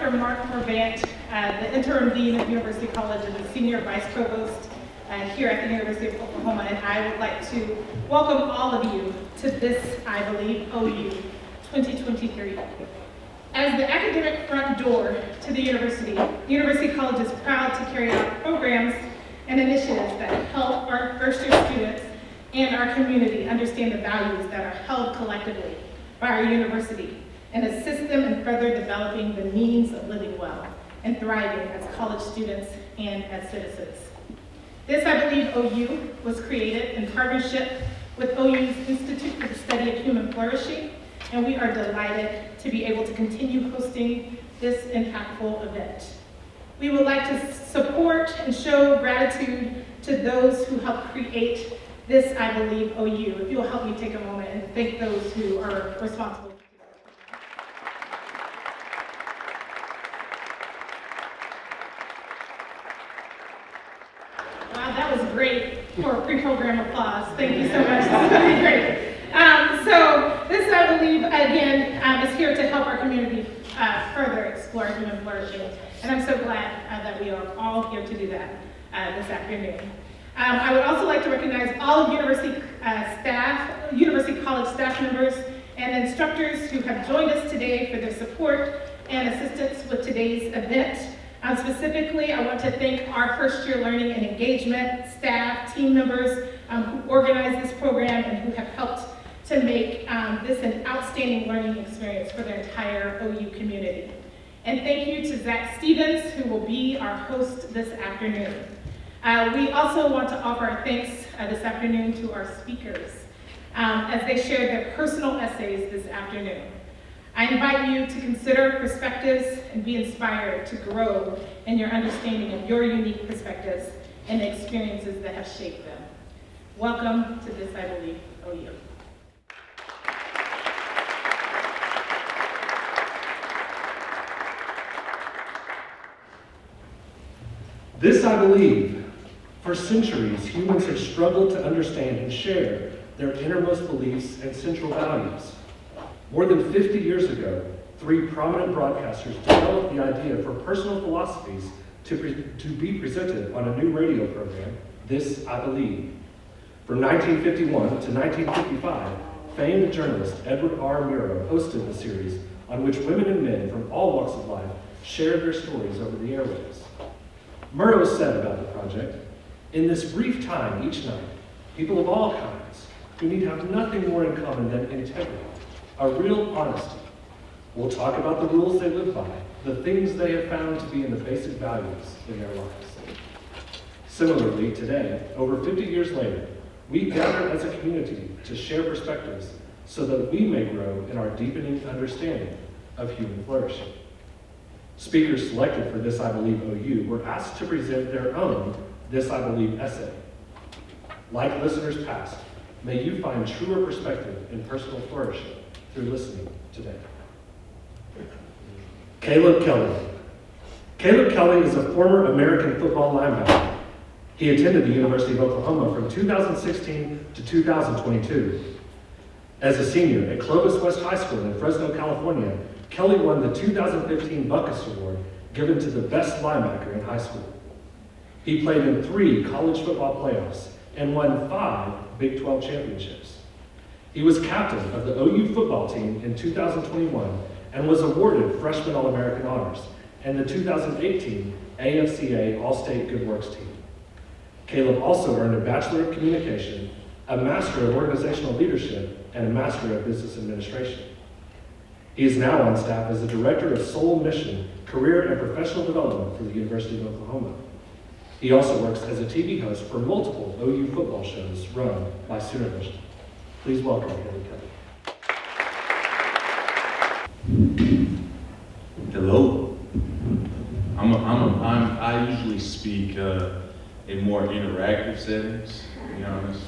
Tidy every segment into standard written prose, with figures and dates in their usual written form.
Dr. Mark Morvant, the interim dean of University College and the senior vice provost here at the University of Oklahoma, and I would like to welcome all of you to this, I believe, OU 2023. As the academic front door to the University College is proud to carry out programs and initiatives that help our first-year students and our community understand the values that are held collectively by our university and assist them in further developing the means of living well and thriving as college students and as citizens. This, I believe, OU was created in partnership with OU's Institute for the Study of Human Flourishing, and we are delighted to be able to continue hosting this impactful event. We would like to support and show gratitude to those who helped create this, I believe, OU. If you'll help me take a moment and thank those who are responsible. Wow, that was great for pre-program applause. Thank you so much. This is really great. So this, I believe, again, is here to help our community further explore human flourishing. And I'm so glad that we are all here to do that this afternoon. I would also like to recognize all of University College staff members and instructors who have joined us today for their support and assistance with today's event. Specifically, I want to thank our first year learning and engagement staff, team members who organized this program and who have helped to make this an outstanding learning experience for the entire OU community. And thank you to Zach Stevens, who will be our host this afternoon. We also want to offer our thanks this afternoon to our speakers as they shared their personal essays this afternoon. I invite you to consider perspectives and be inspired to grow in your understanding of your unique perspectives and the experiences that have shaped them. Welcome to this, I believe, OU. This, I believe, for centuries, humans have struggled to understand and share their innermost beliefs and central values. More than 50 years ago, three prominent broadcasters developed the idea for personal philosophies to be presented on a new radio program, This, I Believe. From 1951 to 1955, famed journalist Edward R. Murrow hosted the series on which women and men from all walks of life shared their stories over the airwaves. Murrow said about the project, "In this brief time each night, people of all kinds who need have nothing more in common than integrity, a real honesty, will talk about the rules they live by, the things they have found to be in the basic values in their lives." Similarly, today, over 50 years later, we gather as a community to share perspectives so that we may grow in our deepening understanding of human flourishing. Speakers selected for This I Believe OU were asked to present their own This I Believe essay. Like listeners past, may you find truer perspective in personal flourishing through listening today. Caleb Kelly. Caleb Kelly is a former American football linebacker. He attended the University of Oklahoma from 2016 to 2022. As a senior at Clovis West High School in Fresno, California, Kelly won the 2015 Buckus Award given to the best linebacker in high school. He played in 3 college football playoffs and won 5 Big 12 championships. He was captain of the OU football team in 2021 and was awarded Freshman All-American Honors and the 2018 AFCA All-State Good Works team. Caleb also earned a Bachelor of Communication, a Master of Organizational Leadership, and a Master of Business Administration. He is now on staff as the Director of Soul Mission, Career and Professional Development for the University of Oklahoma. He also works as a TV host for multiple OU football shows run by Sooner Vision. Please welcome Caleb Kelly. Hello. I usually speak in more interactive settings, to be honest.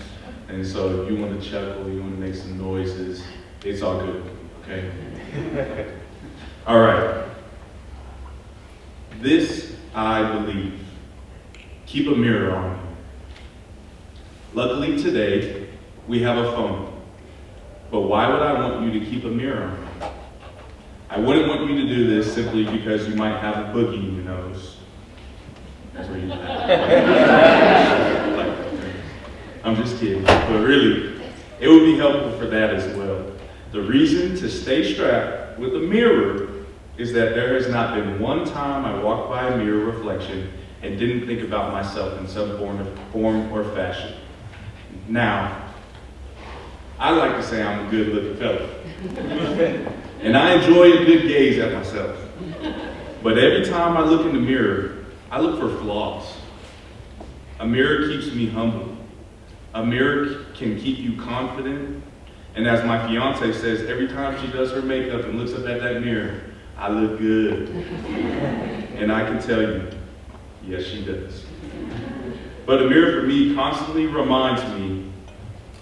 And so if you want to chuckle, you want to make some noises, it's all good, okay? All right. This, I believe. Keep a mirror on you. Luckily today, we have a phone. But why would I want you to keep a mirror on you? I wouldn't want you to do this simply because you might have a boogie in your nose. That's where you I'm just kidding, but really, it would be helpful for that as well. The reason to stay strapped with a mirror is that there has not been one time I walked by a mirror reflection and didn't think about myself in some form or fashion. Now, I like to say I'm a good-looking fella. And I enjoy a good gaze at myself. But every time I look in the mirror, I look for flaws. A mirror keeps me humble. A mirror can keep you confident. And as my fiance says, every time she does her makeup and looks up at that mirror, I look good. And I can tell you, yes, she does. But a mirror for me constantly reminds me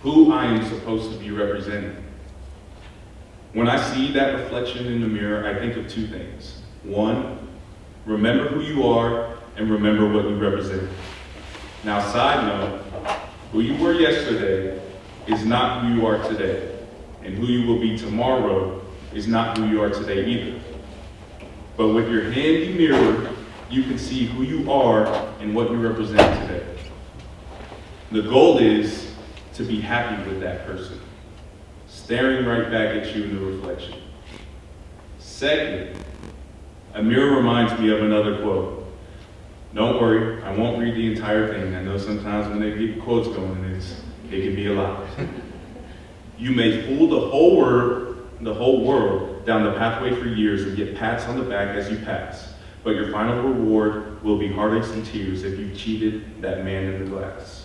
who I am supposed to be representing. When I see that reflection in the mirror, I think of two things. One, remember who you are and remember what you represent. Now, side note, who you were yesterday is not who you are today. And who you will be tomorrow is not who you are today either. But with your handy mirror, you can see who you are and what you represent today. The goal is to be happy with that person, staring right back at you in the reflection. Second, a mirror reminds me of another quote. Don't worry, I won't read the entire thing. I know sometimes when they get quotes going, it can be a lot. You may fool the whole world down the pathway for years and get pats on the back as you pass, but your final reward will be heartaches and tears if you cheated that man in the glass.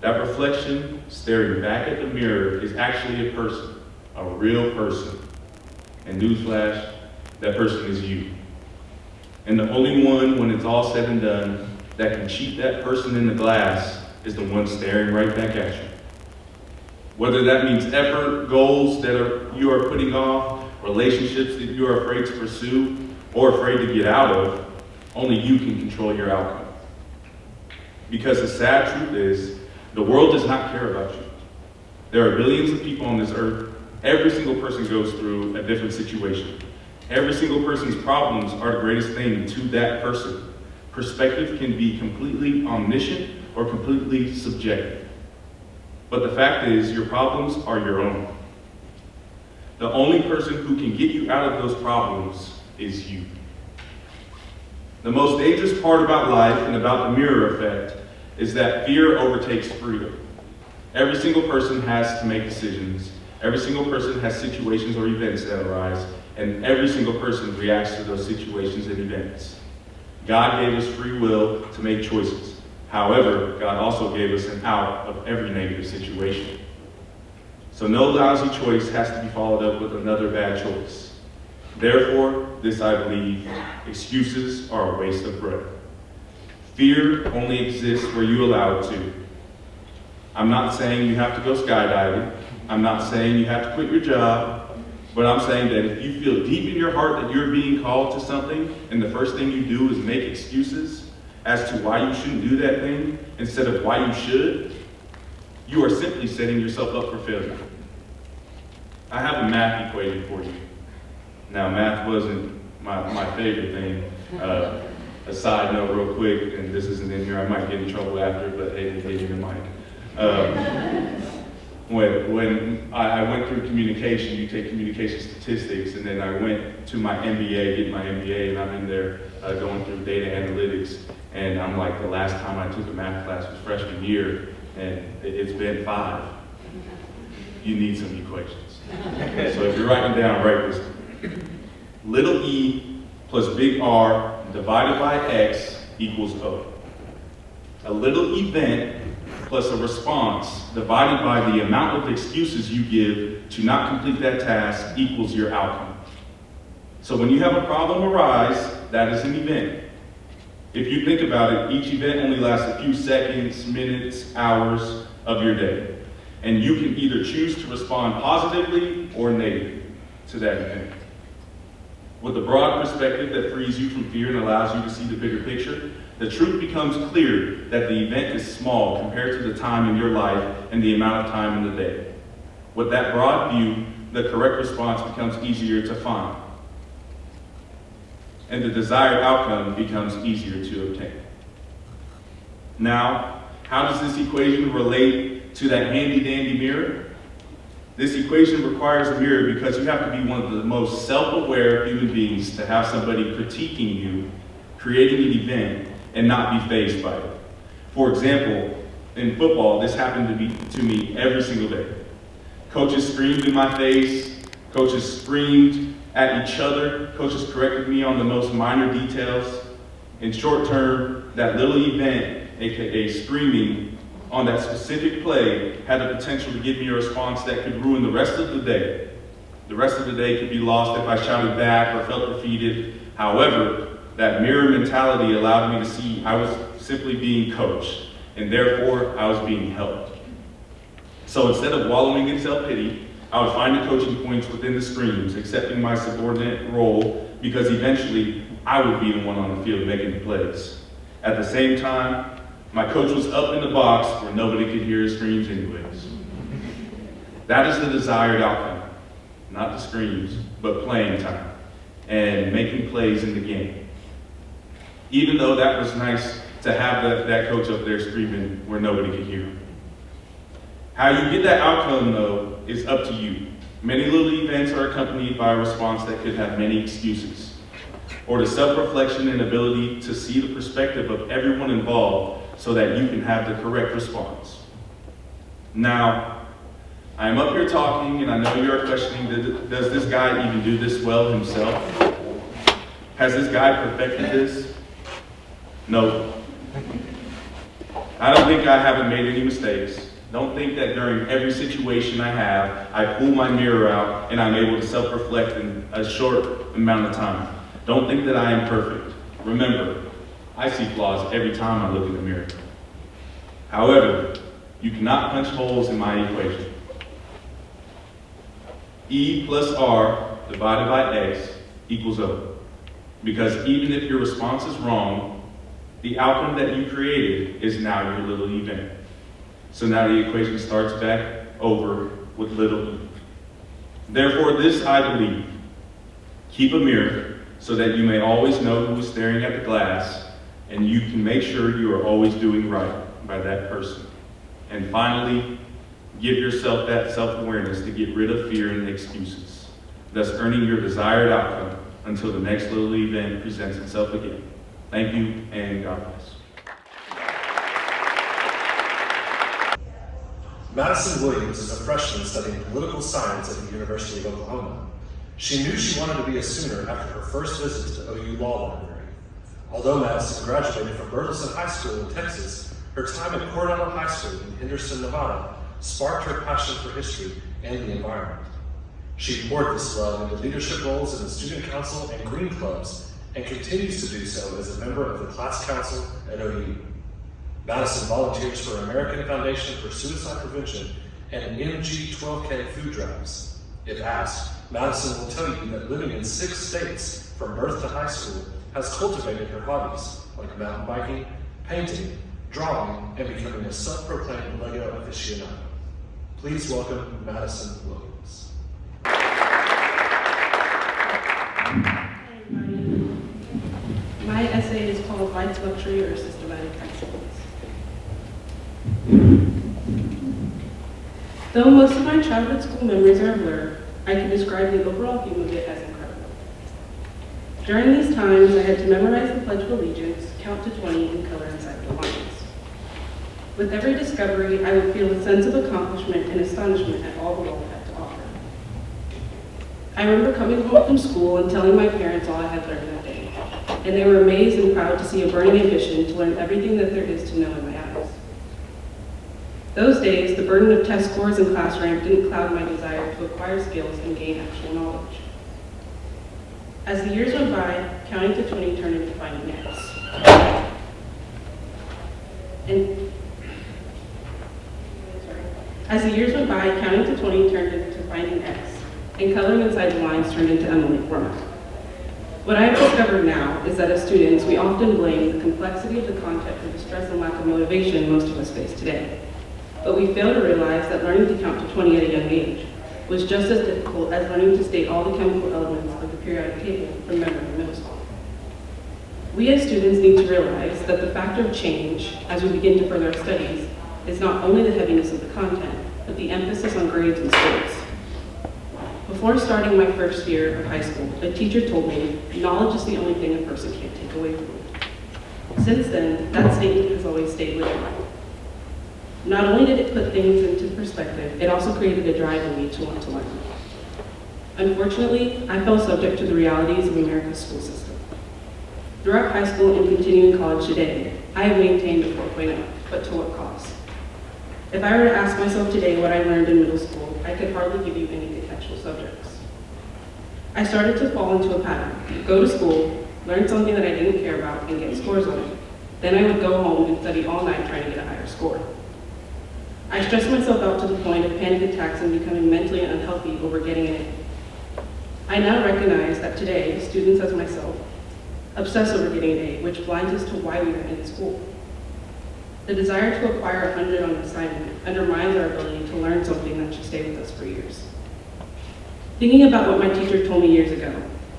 That reflection, staring back at the mirror, is actually a person, a real person. And newsflash, that person is you. And the only one, when it's all said and done, that can cheat that person in the glass is the one staring right back at you. Whether that means effort, goals that you are putting off, relationships that you are afraid to pursue or afraid to get out of, only you can control your outcome. Because the sad truth is, the world does not care about you. There are billions of people on this earth. Every single person goes through a different situation. Every single person's problems are the greatest thing to that person. Perspective can be completely omniscient or completely subjective. But the fact is, your problems are your own. The only person who can get you out of those problems is you. The most dangerous part about life and about the mirror effect is that fear overtakes freedom. Every single person has to make decisions. Every single person has situations or events that arise, and every single person reacts to those situations and events. God gave us free will to make choices. However, God also gave us an out of every negative situation. So no lousy choice has to be followed up with another bad choice. Therefore, this I believe, excuses are a waste of breath. Fear only exists where you allow it to. I'm not saying you have to go skydiving. I'm not saying you have to quit your job. But I'm saying that if you feel deep in your heart that you're being called to something, and the first thing you do is make excuses as to why you shouldn't do that thing instead of why you should, you are simply setting yourself up for failure. I have a math equation for you. Now, math wasn't my favorite thing. A side note real quick, and this isn't in here, I might get in trouble after, but hey, they gave me the mic. When I went through communication, you take communication statistics, and then I went to my MBA, get my MBA, and I'm in there going through data analytics, and I'm like, the last time I took a math class was freshman year, and it's been 5. You need some equations. So if you're writing down, write this. Little e plus big R divided by x equals O. A little event plus a response divided by the amount of excuses you give to not complete that task equals your outcome. So when you have a problem arise, that is an event. If you think about it, each event only lasts a few seconds, minutes, hours of your day. And you can either choose to respond positively or negatively to that event. With a broad perspective that frees you from fear and allows you to see the bigger picture, the truth becomes clear that the event is small compared to the time in your life and the amount of time in the day. With that broad view, the correct response becomes easier to find. and the desired outcome becomes easier to obtain. Now, how does this equation relate to that handy-dandy mirror? This equation requires a mirror because you have to be one of the most self-aware human beings to have somebody critiquing you, creating an event, and not be fazed by it. For example, in football, this happened to me every single day. Coaches screamed in my face, coaches screamed at each other, coaches corrected me on the most minor details. In short term, that little event, aka screaming, on that specific play had the potential to give me a response that could ruin the rest of the day. The rest of the day could be lost if I shouted back or felt defeated. However, that mirror mentality allowed me to see I was simply being coached, and therefore I was being helped. So instead of wallowing in self-pity, I would find the coaching points within the screams, accepting my subordinate role, because eventually I would be the one on the field making the plays. At the same time, my coach was up in the box where nobody could hear his screams anyways. That is the desired outcome. Not the screams, but playing time and making plays in the game. Even though that was nice to have that coach up there screaming where nobody could hear him. How you get that outcome, though, is up to you. Many little events are accompanied by a response that could have many excuses, or the self-reflection and ability to see the perspective of everyone involved so that you can have the correct response. Now, I'm up here talking, and I know you're questioning, does this guy even do this well himself? Has this guy perfected this? No. I don't think I haven't made any mistakes. Don't think that during every situation I have, I pull my mirror out and I'm able to self-reflect in a short amount of time. Don't think that I am perfect. Remember, I see flaws every time I look in the mirror. However, you cannot punch holes in my equation. E plus R divided by X equals O. Because even if your response is wrong, the outcome that you created is now your little event. So now the equation starts back over with little e. Therefore, this I believe. Keep a mirror so that you may always know who is staring at the glass, and you can make sure you are always doing right by that person. And finally, give yourself that self-awareness to get rid of fear and excuses, thus earning your desired outcome until the next little event presents itself again. Thank you, and God bless. Madison Williams is a freshman studying political science at the University of Oklahoma. She knew she wanted to be a Sooner after her first visit to the OU Law Library. Although Madison graduated from Burleson High School in Texas, her time at Coronado High School in Henderson, Nevada, sparked her passion for history and the environment. She poured this love into leadership roles in the Student Council and Green Clubs, and continues to do so as a member of the Class Council at OU. Madison volunteers for American Foundation for Suicide Prevention and MG12K food drives. If asked, Madison will tell you that living in 6 states from birth to high school has cultivated her hobbies like mountain biking, painting, drawing, and becoming a self-proclaimed Lego aficionado. Please welcome Madison Williams. Hi, everybody. My essay is called Life's Luxury or Systematic Excellence. Though most of my childhood school memories are a blur, I can describe the overall theme of it as incredible. During these times, I had to memorize the Pledge of Allegiance, count to 20, and color inside the lines. With every discovery, I would feel a sense of accomplishment and astonishment at all the world had to offer. I remember coming home from school and telling my parents all I had learned that day, and they were amazed and proud to see a burning ambition to learn everything that there is to know in my eyes. Those days, the burden of test scores and class rank didn't cloud my desire to acquire skills and gain actual knowledge. As the years went by, counting to 20 turned into finding X. As the years went by, counting to 20 turned into finding X, and coloring inside the lines turned into Emily format. What I have discovered now is that as students, we often blame the complexity of the content for the stress and lack of motivation most of us face today. But we fail to realize that learning to count to 20 at a young age was just as difficult as learning to state all the chemical elements of the periodic table from memory in middle school. We as students need to realize that the factor of change as we begin to further our studies is not only the heaviness of the content, but the emphasis on grades and scores. Before starting my first year of high school, a teacher told me, knowledge is the only thing a person can't take away from you. Since then, that statement has always stayed with me. Not only did it put things into perspective, it also created a drive in me to want to learn. Unfortunately, I fell subject to the realities of America's school system. Throughout high school and continuing college today, I have maintained a 4.0, but to what cost? If I were to ask myself today what I learned in middle school, I could hardly give you any contextual subjects. I started to fall into a pattern. Go to school, learn something that I didn't care about, and get scores on it. Then I would go home and study all night trying to get a higher score. I stressed myself out to the point of panic attacks and becoming mentally unhealthy over getting an A. I now recognize that today, students as myself obsess over getting an A, which blinds us to why we are in school. The desire to acquire 100 on an assignment undermines our ability to learn something that should stay with us for years. Thinking about what my teacher told me years ago,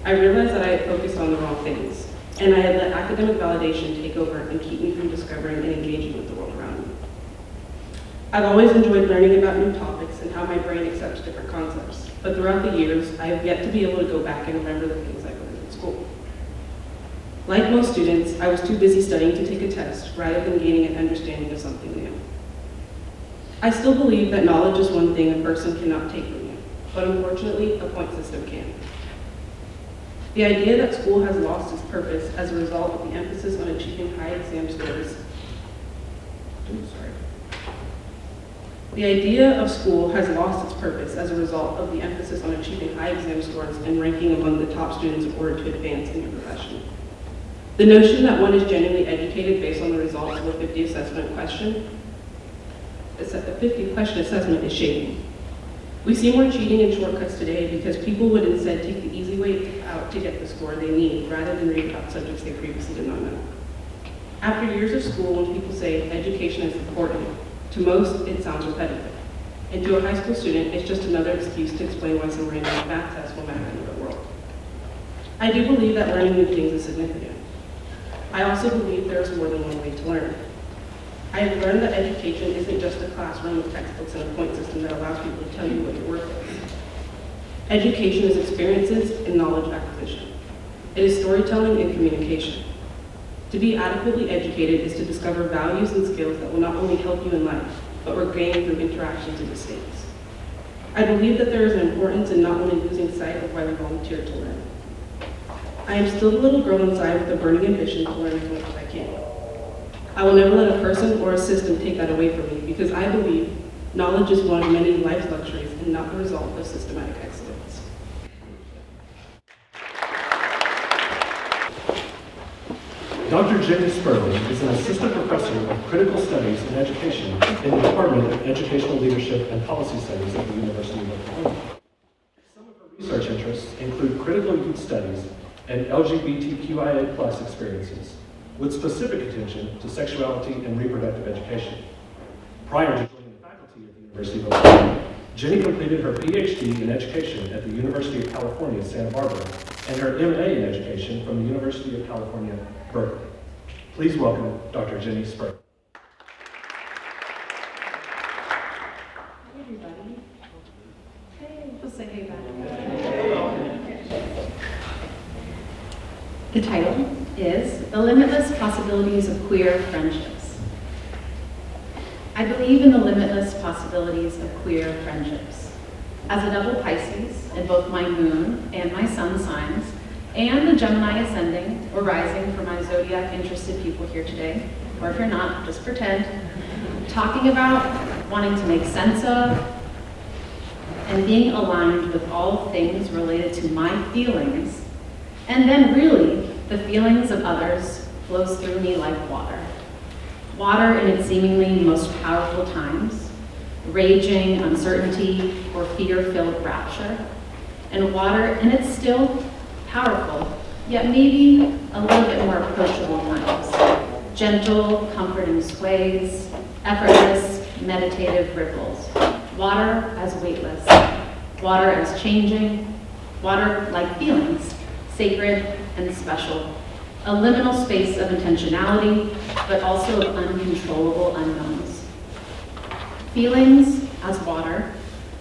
I realized that I had focused on the wrong things, and I had let academic validation take over and keep me from discovering and engaging with the world around me. I've always enjoyed learning about new topics and how my brain accepts different concepts, but throughout the years, I have yet to be able to go back and remember the things I learned in school. Like most students, I was too busy studying to take a test rather than gaining an understanding of something new. I still believe that knowledge is one thing a person cannot take from you, but unfortunately, a point system can. The idea that school has lost its purpose as a result of the emphasis on achieving high exam scores. The idea of school has lost its purpose as a result of the emphasis on achieving high exam scores and ranking among the top students in order to advance in your profession. The notion that one is genuinely educated based on the results of a 50 assessment question, a 50 question assessment is shady. We see more cheating and shortcuts today because people would instead take the easy way out to get the score they need rather than read about subjects they previously did not know. After years of school, when people say education is important, to most it sounds repetitive. And to a high school student, it's just another excuse to explain why some random math test will matter in the real world. I do believe that learning new things is significant. I also believe there is more than one way to learn. I have learned that education isn't just a classroom with textbooks and a point system that allows people to tell you what your worth is. Education is experiences and knowledge acquisition. It is storytelling and communication. To be adequately educated is to discover values and skills that will not only help you in life, but were gained through interactions and mistakes. I believe that there is an importance in not only losing sight of why we volunteer to learn. I am still the little girl inside with a burning ambition to learn as much as I can. I will never let a person or a system take that away from me because I believe knowledge is one of many life's luxuries and not the result of systematic excellence. Dr. Jenny Sperling is an assistant professor of critical studies in education in the Department of Educational Leadership and Policy Studies at the University of Oklahoma. Some of her research interests include critical youth studies and LGBTQIA+ experiences, with specific attention to sexuality and reproductive education. Prior to joining the faculty at the University of Oklahoma, Jenny completed her PhD in education at the University of California, Santa Barbara, and her MA in education from the University of California, Berkeley. Please welcome Dr. Jenny Sperling. Hey, everybody. Hey, just say hey back. The title is The Limitless Possibilities of Queer Friendships. I believe in the limitless possibilities of queer friendships. As a double Pisces in both my moon and my sun signs, and the Gemini ascending or rising for my zodiac interested people here today, or if you're not, just pretend, talking about wanting to make sense of and being aligned with all things related to my feelings, and then really the feelings of others flows through me like water. Water in its seemingly most powerful times, raging uncertainty or fear-filled rapture, and water in its still powerful, yet maybe a little bit more approachable times. Gentle, comforting sways, effortless, meditative ripples. Water as weightless, water as changing, water like feelings, sacred and special, a liminal space of intentionality, but also of uncontrollable unknowns. Feelings as water,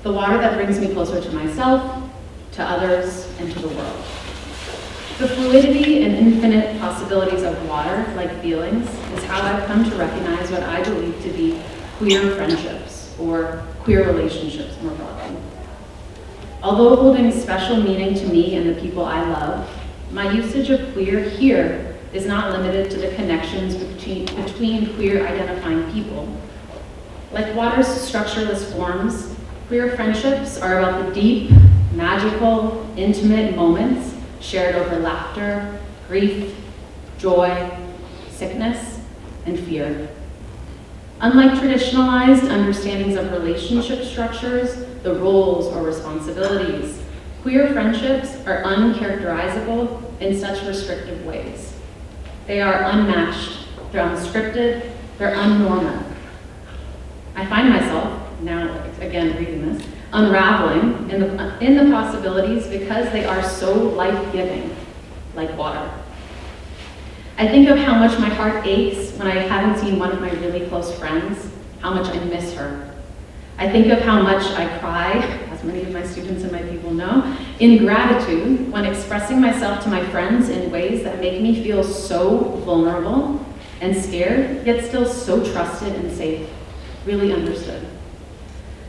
the water that brings me closer to myself, to others, and to the world. The fluidity and infinite possibilities of water, like feelings, is how I've come to recognize what I believe to be queer friendships, or queer relationships more broadly. Although holding special meaning to me and the people I love, my usage of queer here is not limited to the connections between queer identifying people. Like water's structureless forms, queer friendships are about the deep, magical, intimate moments shared over laughter, grief, joy, sickness, and fear. Unlike traditionalized understandings of relationship structures, the roles or responsibilities, queer friendships are uncharacterizable in such restrictive ways. They are unmatched, they're unscripted, they're unnormative. I find myself, now again reading this, unraveling in the possibilities because they are so life-giving, like water. I think of how much my heart aches when I haven't seen one of my really close friends, how much I miss her. I think of how much I cry, as many of my students and my people know, in gratitude when expressing myself to my friends in ways that make me feel so vulnerable and scared, yet still so trusted and safe, really understood.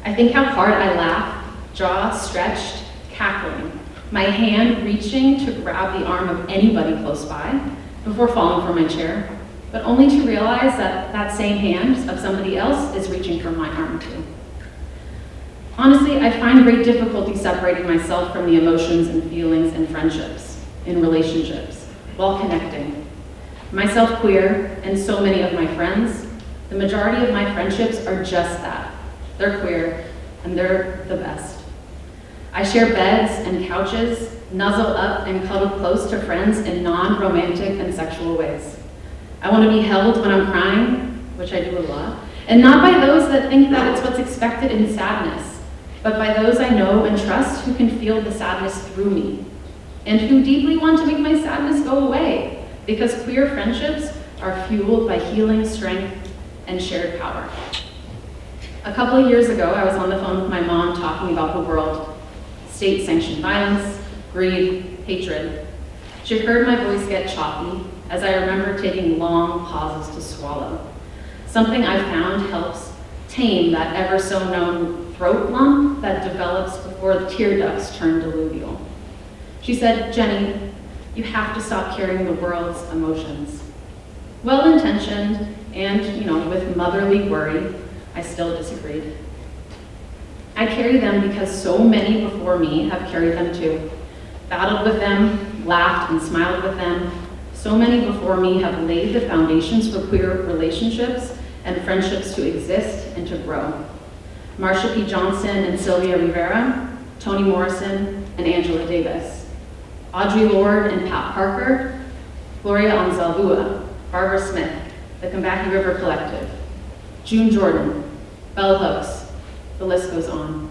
I think how hard I laugh, jaw stretched, cackling, my hand reaching to grab the arm of anybody close by before falling from my chair, but only to realize that that same hand of somebody else is reaching for my arm too. Honestly, I find great difficulty separating myself from the emotions and feelings in friendships, in relationships, while connecting. Myself queer, and so many of my friends, the majority of my friendships are just that. They're queer, and they're the best. I share beds and couches, nuzzle up and cuddle close to friends in non-romantic and sexual ways. I want to be held when I'm crying, which I do a lot, and not by those that think that it's what's expected in sadness, but by those I know and trust who can feel the sadness through me, and who deeply want to make my sadness go away, because queer friendships are fueled by healing strength and shared power. A couple of years ago, I was on the phone with my mom talking about the world, state-sanctioned violence, greed, hatred. She heard my voice get choppy as I remember taking long pauses to swallow. Something I found helps tame that ever-so-known throat lump that develops before the tear ducts turn diluvial. She said, "Jenny, you have to stop carrying the world's emotions." Well-intentioned and, with motherly worry, I still disagreed. I carry them because so many before me have carried them too. Battled with them, laughed and smiled with them. So many before me have laid the foundations for queer relationships and friendships to exist and to grow. Marsha P. Johnson and Sylvia Rivera, Toni Morrison and Angela Davis, Audre Lorde and Pat Parker, Gloria Anzalua, Barbara Smith, the Combahee River Collective, June Jordan, Bell Hooks, the list goes on.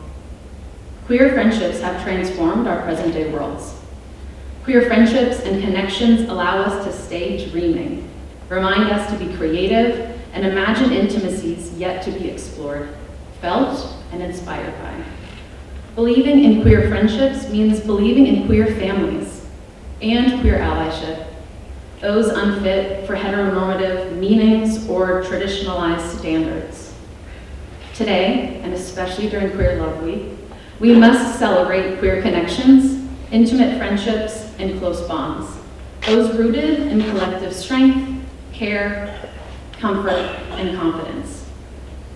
Queer friendships have transformed our present-day worlds. Queer friendships and connections allow us to stay dreaming, remind us to be creative, and imagine intimacies yet to be explored, felt, and inspired by. Believing in queer friendships means believing in queer families and queer allyship, those unfit for heteronormative meanings or traditionalized standards. Today, and especially during Queer Love Week, we must celebrate queer connections, intimate friendships, and close bonds, those rooted in collective strength, care, comfort, and confidence.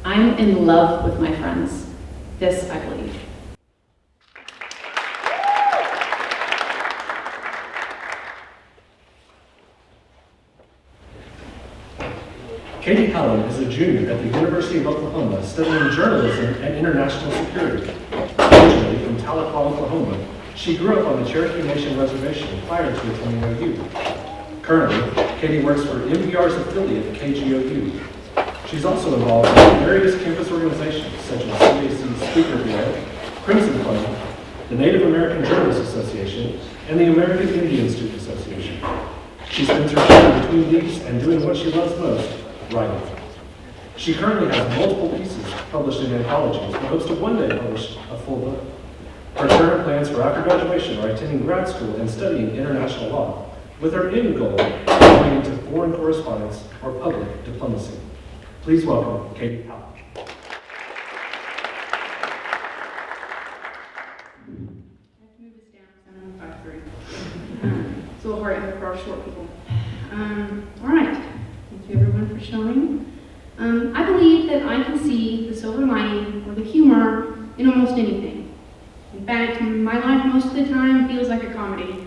I'm in love with my friends. This I believe. Katie Hallam is a junior at the University of Oklahoma studying journalism and international security. Originally from Tahlequah, Oklahoma, she grew up on the Cherokee Nation Reservation prior to attending OU. Currently, Katie works for NPR's affiliate, KGOU. She's also involved in various campus organizations such as CAC Speaker Bureau, Crimson Fund, the Native American Journalists Association, and the American Indian Student Association. She spends her time between these and doing what she loves most, writing. She currently has multiple pieces published in anthologies and hopes to one day publish a full book. Her current plans for after graduation are attending grad school and studying international law, with her end goal going into foreign correspondence or public diplomacy. Please welcome Katie Howell. Move this down, 'cause I'm only 5'3". It's a little hard for our short people. All right, thank you everyone for showing. I believe that I can see the silver lining or the humor in almost anything. In fact, my life most of the time feels like a comedy.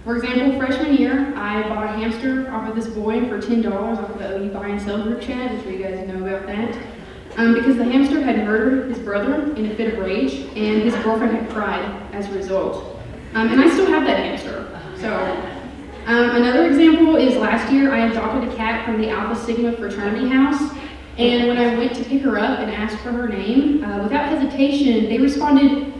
For example, freshman year, I bought a hamster off of this boy for $10 off of the OU buy and sell group chat. I'm sure you guys know about that. Because the hamster had murdered his brother in a fit of rage, and his girlfriend had cried as a result. And I still have that hamster. So, another example is last year I adopted a cat from the Alpha Sigma fraternity house, and when I went to pick her up and ask for her name, without hesitation, they responded.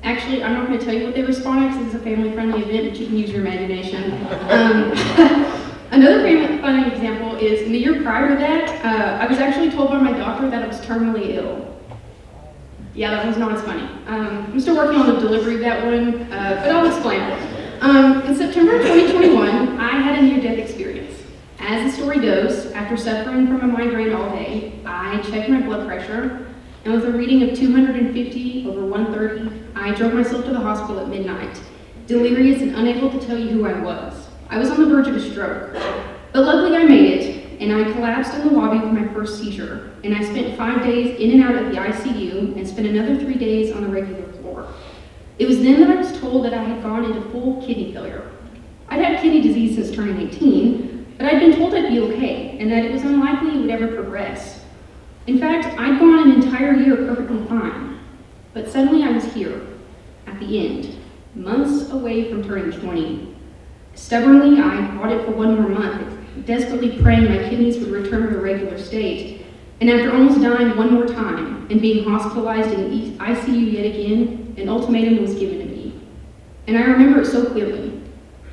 Actually, I'm not going to tell you what they responded because it's a family-friendly event, but you can use your imagination. Another funny example is in the year prior to that, I was actually told by my doctor that I was terminally ill. Yeah, that one's not as funny. I'm still working on the delivery of that one, but I'll explain. In September 2021, I had a near-death experience. As the story goes, after suffering from a migraine all day, I checked my blood pressure, and with a reading of 250 over 130, I drove myself to the hospital at midnight, delirious and unable to tell you who I was. I was on the verge of a stroke, but luckily I made it, and I collapsed in the lobby with my first seizure, and I spent 5 days in and out of the ICU and spent another 3 days on the regular floor. It was then that I was told that I had gone into full kidney failure. I'd had kidney disease since turning 18, but I'd been told I'd be okay, and that it was unlikely it would ever progress. In fact, I'd gone an entire year perfectly fine, but suddenly I was here, at the end, months away from turning 20. Stubbornly, I fought it for 1 more month, desperately praying my kidneys would return to a regular state. And after almost dying 1 more time and being hospitalized in the ICU yet again, an ultimatum was given to me. And I remember it so clearly.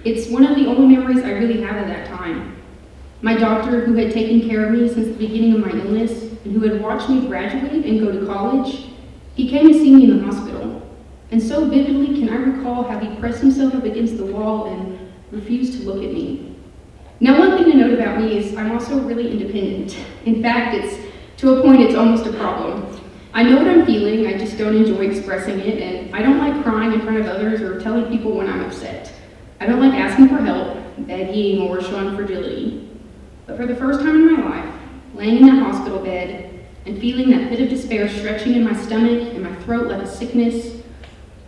It's one of the only memories I really have of that time. My doctor, who had taken care of me since the beginning of my illness and who had watched me graduate and go to college, he came to see me in the hospital. And so vividly can I recall how he pressed himself up against the wall and refused to look at me. Now, one thing to note about me is I'm also really independent. In fact, to a point, it's almost a problem. I know what I'm feeling, I just don't enjoy expressing it, and I don't like crying in front of others or telling people when I'm upset. I don't like asking for help, begging, or showing fragility. But for the first time in my life, laying in that hospital bed and feeling that pit of despair stretching in my stomach and my throat like a sickness,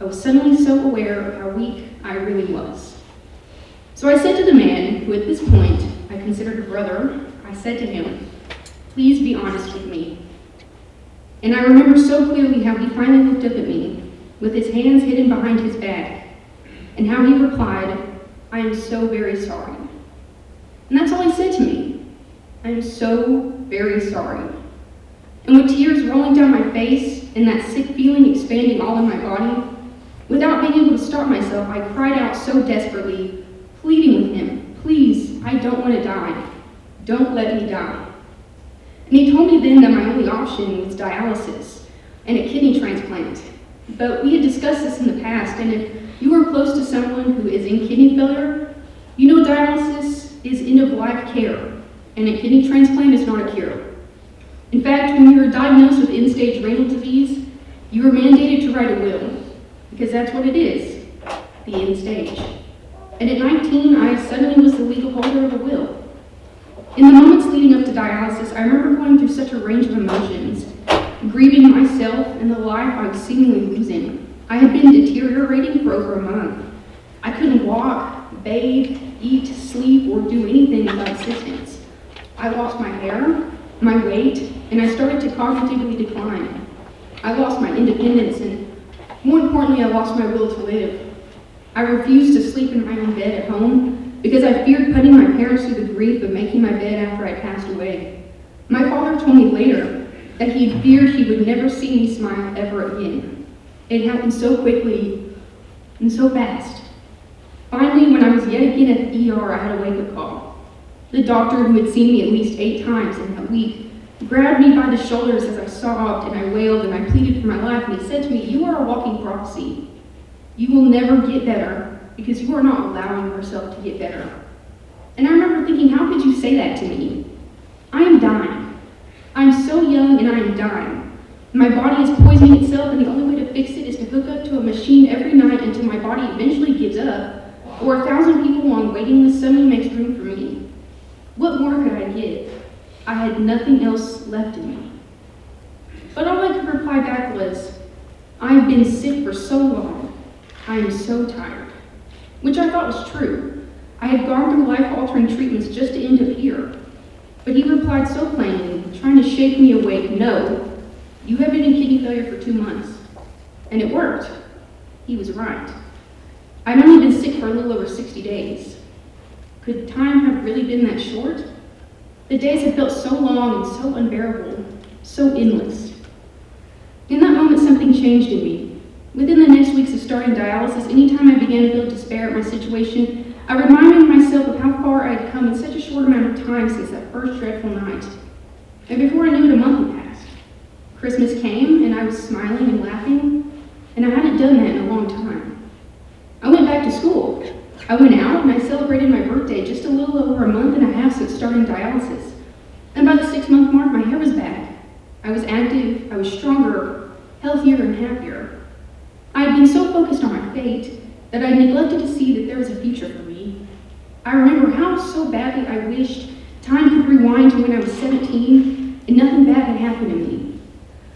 I was suddenly so aware of how weak I really was. So I said to the man, who at this point I considered a brother, I said to him, "Please be honest with me." And I remember so clearly how he finally looked up at me, with his hands hidden behind his back, and how he replied, "I am so very sorry." And that's all he said to me. "I am so very sorry." And with tears rolling down my face and that sick feeling expanding all in my body, without being able to stop myself, I cried out so desperately, pleading with him, "Please, I don't want to die. Don't let me die." And he told me then that my only option was dialysis and a kidney transplant. But we had discussed this in the past, and if you are close to someone who is in kidney failure, you know dialysis is end-of-life care, and a kidney transplant is not a cure. In fact, when you are diagnosed with end-stage renal disease, you are mandated to write a will, because that's what it is, the end stage. And at 19, I suddenly was the legal holder of a will. In the moments leading up to dialysis, I remember going through such a range of emotions, grieving myself and the life I was seemingly losing. I had been deteriorating for over a month. I couldn't walk, bathe, eat, sleep, or do anything without assistance. I lost my hair, my weight, and I started to cognitively decline. I lost my independence, and more importantly, I lost my will to live. I refused to sleep in my own bed at home because I feared putting my parents through the grief of making my bed after I passed away. My father told me later that he feared he would never see me smile ever again. It happened so quickly and so fast. Finally, when I was yet again at the ER, I had a wake-up call. The doctor, who had seen me at least 8 times in that week, grabbed me by the shoulders as I sobbed and I wailed and I pleaded for my life, and he said to me, "You are a walking prophecy. You will never get better because you are not allowing yourself to get better." And I remember thinking, how could you say that to me? I am dying. I am so young and I am dying. My body is poisoning itself, and the only way to fix it is to hook up to a machine every night until my body eventually gives up, or 1,000 people on waiting list suddenly makes room for me. What more could I give? I had nothing else left in me. But all I could reply back was, "I have been sick for so long. I am so tired." Which I thought was true. I had gone through life-altering treatments just to end up here. But he replied so plainly, trying to shake me awake, "No, you have been in kidney failure for 2 months." And it worked. He was right. I'd only been sick for a little over 60 days. Could time have really been that short? The days had felt so long and so unbearable, so endless. In that moment, something changed in me. Within the next weeks of starting dialysis, anytime I began to feel despair at my situation, I reminded myself of how far I had come in such a short amount of time since that first dreadful night. And before I knew it, a month had passed. Christmas came, and I was smiling and laughing, and I hadn't done that in a long time. I went back to school. I went out and I celebrated my birthday just a little over a month and a half since starting dialysis. And by the 6-month mark, my hair was back. I was active, I was stronger, healthier, and happier. I had been so focused on my fate that I neglected to see that there was a future for me. I remember how so badly I wished time could rewind to when I was 17 and nothing bad had happened to me.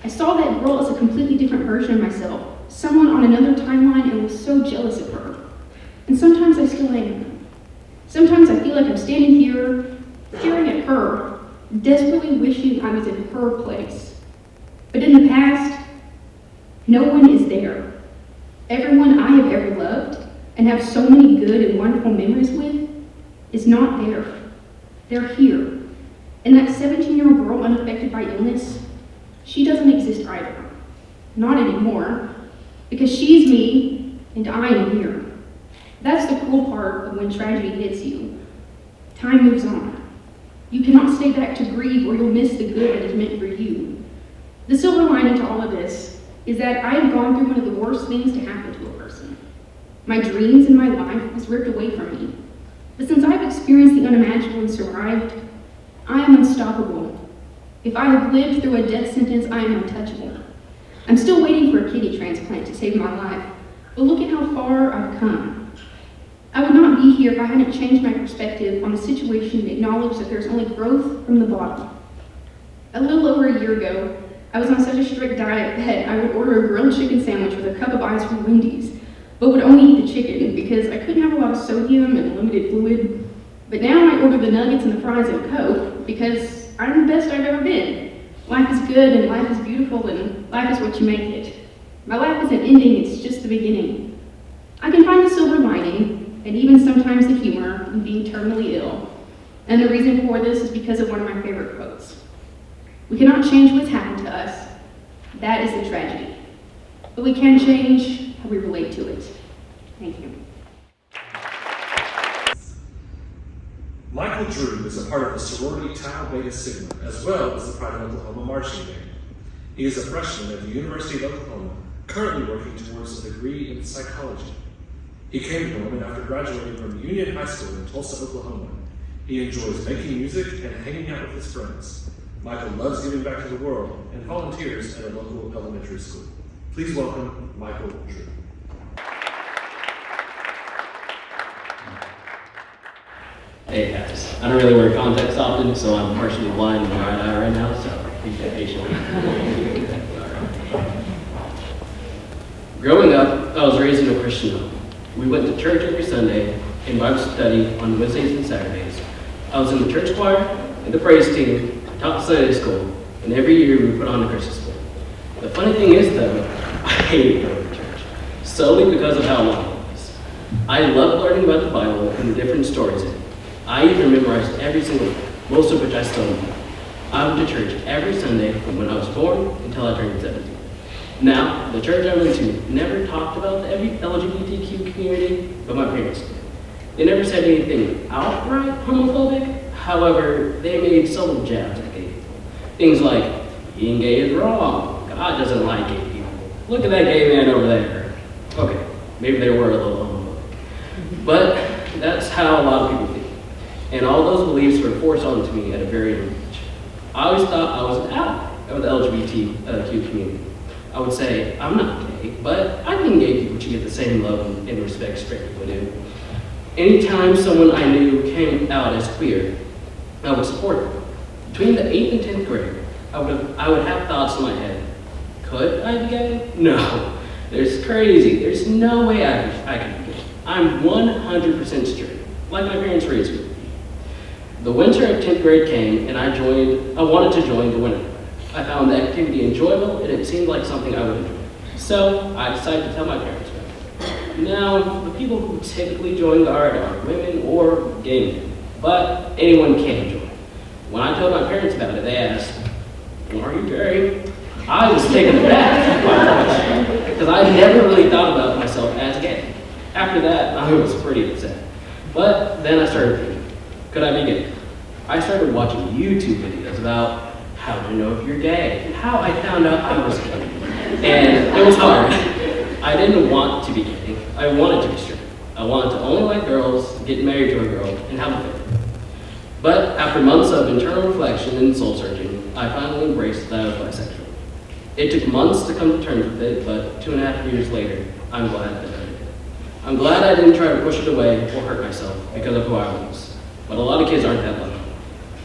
I saw that girl as a completely different version of myself, someone on another timeline, and was so jealous of her. And sometimes I still am. Sometimes I feel like I'm standing here, staring at her, desperately wishing I was in her place. But in the past, no one is there. Everyone I have ever loved and have so many good and wonderful memories with is not there. They're here. And that 17-year-old girl unaffected by illness, she doesn't exist either. Not anymore, because she's me and I am here. That's the cruel part of when tragedy hits you. Time moves on. You cannot stay back to grieve, or you'll miss the good that is meant for you. The silver lining to all of this is that I had gone through one of the worst things to happen to a person. My dreams and my life was ripped away from me. But since I've experienced the unimaginable and survived, I am unstoppable. If I have lived through a death sentence, I am untouchable. I'm still waiting for a kidney transplant to save my life, but look at how far I've come. I would not be here if I hadn't changed my perspective on the situation and acknowledged that there's only growth from the bottom. A little over a year ago, I was on such a strict diet that I would order a grilled chicken sandwich with a cup of ice from Wendy's, but would only eat the chicken because I couldn't have a lot of sodium and limited fluid. But now I order the nuggets and the fries and Coke because I'm the best I've ever been. Life is good and life is beautiful and life is what you make it. My life isn't ending, it's just the beginning. I can find the silver lining, and even sometimes the humor in being terminally ill. And the reason for this is because of one of my favorite quotes. We cannot change what's happened to us. That is the tragedy. But we can change how we relate to it. Thank you. Michael Drew is a part of the sorority Tau Beta Sigma, as well as the Pride of Oklahoma marching band. He is a freshman at the University of Oklahoma, currently working towards a degree in psychology. He came to Norman after graduating from Union High School in Tulsa, Oklahoma. He enjoys making music and hanging out with his friends. Michael loves giving back to the world and volunteers at a local elementary school. Please welcome Michael Drew. Hey guys, I don't really wear contacts often, so I'm partially blind in my right eye right now, so please be patient. Growing up, I was raised in a Christian home. We went to church every Sunday and Bible study on Wednesdays and Saturdays. I was in the church choir and the praise team, taught Sunday school, and every year we put on a Christmas play. The funny thing is though, I hated going to church, solely because of how long it was. I loved learning about the Bible and the different stories in it. I even memorized every single one, most of which I still know. I went to church every Sunday from when I was born until I turned 17. Now, the church I went to never talked about the LGBTQ community, but my parents did. They never said anything outright homophobic. However, they made subtle jabs at gay people. Things like, being gay is wrong. God doesn't like gay people. Look at that gay man over there. Okay, maybe they were a little homophobic. But that's how a lot of people feel. And all those beliefs were forced onto me at a very young age. I always thought I was an ally of the LGBTQ community. I would say, I'm not gay, but I think gay people should get the same love and respect straight people do. Anytime someone I knew came out as queer, I would support them. Between the 8th and 10th grade, I would have thoughts in my head. Could I be gay? No. There's crazy. There's no way I could be gay. I'm 100% straight, like my parents raised me. The winter of 10th grade came, and I wanted to join the winter club. I found the activity enjoyable, and it seemed like something I would enjoy. So I decided to tell my parents about it. Now, the people who typically join Guard are women or gay men, but anyone can join. When I told my parents about it, they asked, "Are you gay?" I was taken aback because I never really thought about myself as gay. After that, I was pretty upset. But then I started thinking, could I be gay? I started watching YouTube videos about how to know if you're gay, how I found out I was gay. And it was hard. I didn't want to be gay. I wanted to be straight. I wanted to only like girls, get married to a girl, and have a family. But after months of internal reflection and soul searching, I finally embraced that I was bisexual. It took months to come to terms with it, but 2.5 years later, I'm glad that I did. I'm glad I didn't try to push it away or hurt myself because of who I was. But a lot of kids aren't that lucky.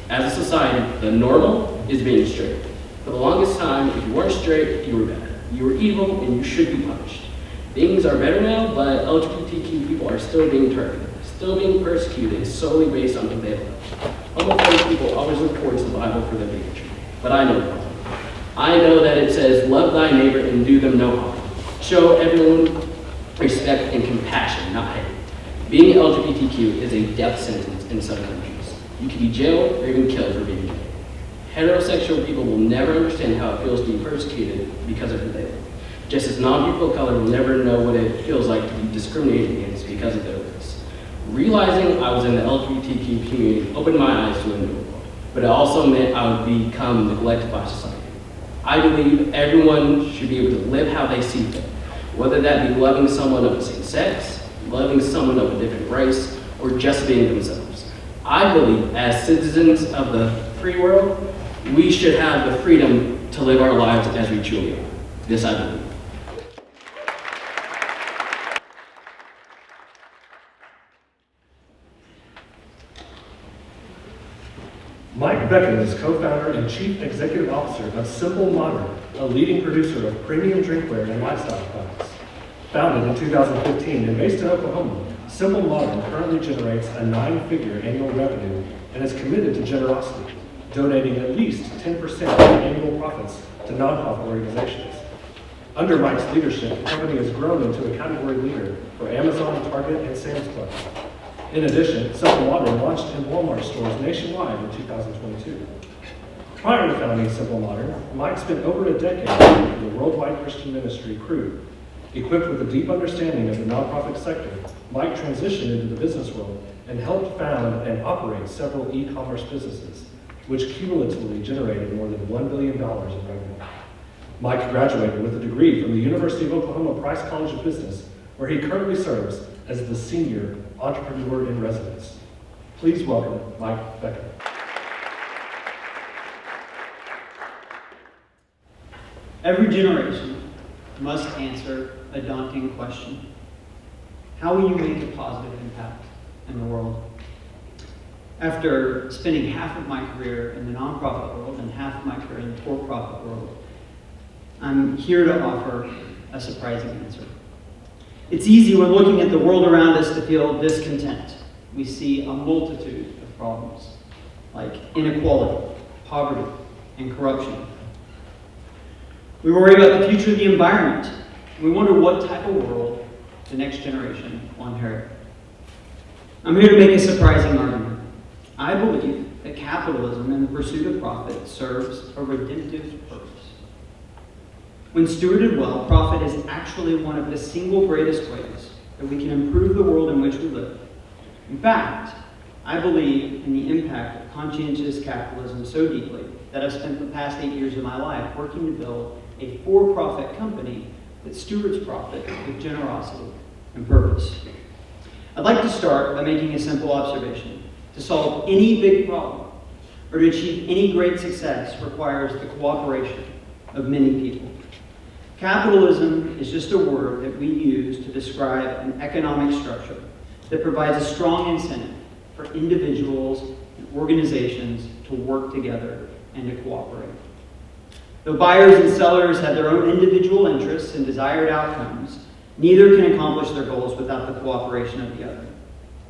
As a society, the normal is being straight. For the longest time, if you weren't straight, you were bad. You were evil and you should be punished. Things are better now, but LGBTQ people are still being targeted, still being persecuted solely based on who they love. Homophobic people always look towards the Bible for their bigotry. But I know wrong. I know that it says, love thy neighbor and do them no harm. Show everyone respect and compassion, not hate. Being LGBTQ is a death sentence in some countries. You can be jailed or even killed for being gay. Heterosexual people will never understand how it feels to be persecuted because of who they are. Just as non-people of color will never know what it feels like to be discriminated against because of their race. Realizing I was in the LGBTQ community opened my eyes to a new world, but it also meant I would become neglected by society. I believe everyone should be able to live how they see fit, whether that be loving someone of the same sex, loving someone of a different race, or just being themselves. I believe as citizens of the free world, we should have the freedom to live our lives as we truly are. This I believe. Mike Beckett is co-founder and chief executive officer of Simple Modern, a leading producer of premium drinkware and lifestyle products. Founded in 2015 and based in Oklahoma, Simple Modern currently generates a 9-figure annual revenue and is committed to generosity, donating at least 10% of annual profits to nonprofit organizations. Under Mike's leadership, the company has grown into a category leader for Amazon, Target, and Sam's Club. In addition, Simple Modern launched in Walmart stores nationwide in 2022. Prior to founding Simple Modern, Mike spent over a decade with the worldwide Christian ministry Crude. Equipped with a deep understanding of the nonprofit sector, Mike transitioned into the business world and helped found and operate several e-commerce businesses, which cumulatively generated more than $1 billion in revenue. Mike graduated with a degree from the University of Oklahoma Price College of Business, where he currently serves as the Senior Entrepreneur in Residence. Please welcome Mike Beckett. Every generation must answer a daunting question. How will you make a positive impact in the world? After spending half of my career in the nonprofit world and half of my career in the for-profit world, I'm here to offer a surprising answer. It's easy when looking at the world around us to feel discontent. We see a multitude of problems, like inequality, poverty, and corruption. We worry about the future of the environment. We wonder what type of world the next generation will inherit. I'm here to make a surprising argument. I believe that capitalism and the pursuit of profit serves a redemptive purpose. When stewarded well, profit is actually one of the single greatest ways that we can improve the world in which we live In fact, I believe in the impact of conscientious capitalism so deeply that I've spent the past 8 years of my life working to build a for-profit company that stewards profit with generosity and purpose. I'd like to start by making a simple observation. To solve any big problem or to achieve any great success requires the cooperation of many people. Capitalism is just a word that we use to describe an economic structure that provides a strong incentive for individuals and organizations to work together and to cooperate. Though buyers and sellers have their own individual interests and desired outcomes, neither can accomplish their goals without the cooperation of the other.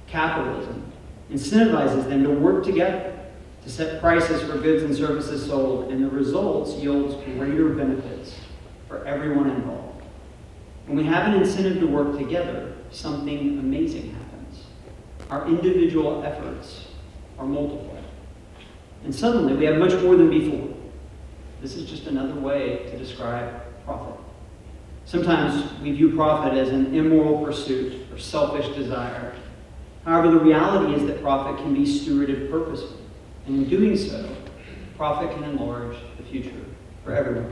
Capitalism incentivizes them to work together to set prices for goods and services sold, and the results yields greater benefits for everyone involved. When we have an incentive to work together, something amazing happens. Our individual efforts are multiplied. And suddenly we have much more than before. This is just another way to describe profit. Sometimes we view profit as an immoral pursuit or selfish desire. However, the reality is that profit can be stewarded purposefully. And in doing so, profit can enlarge the future for everyone.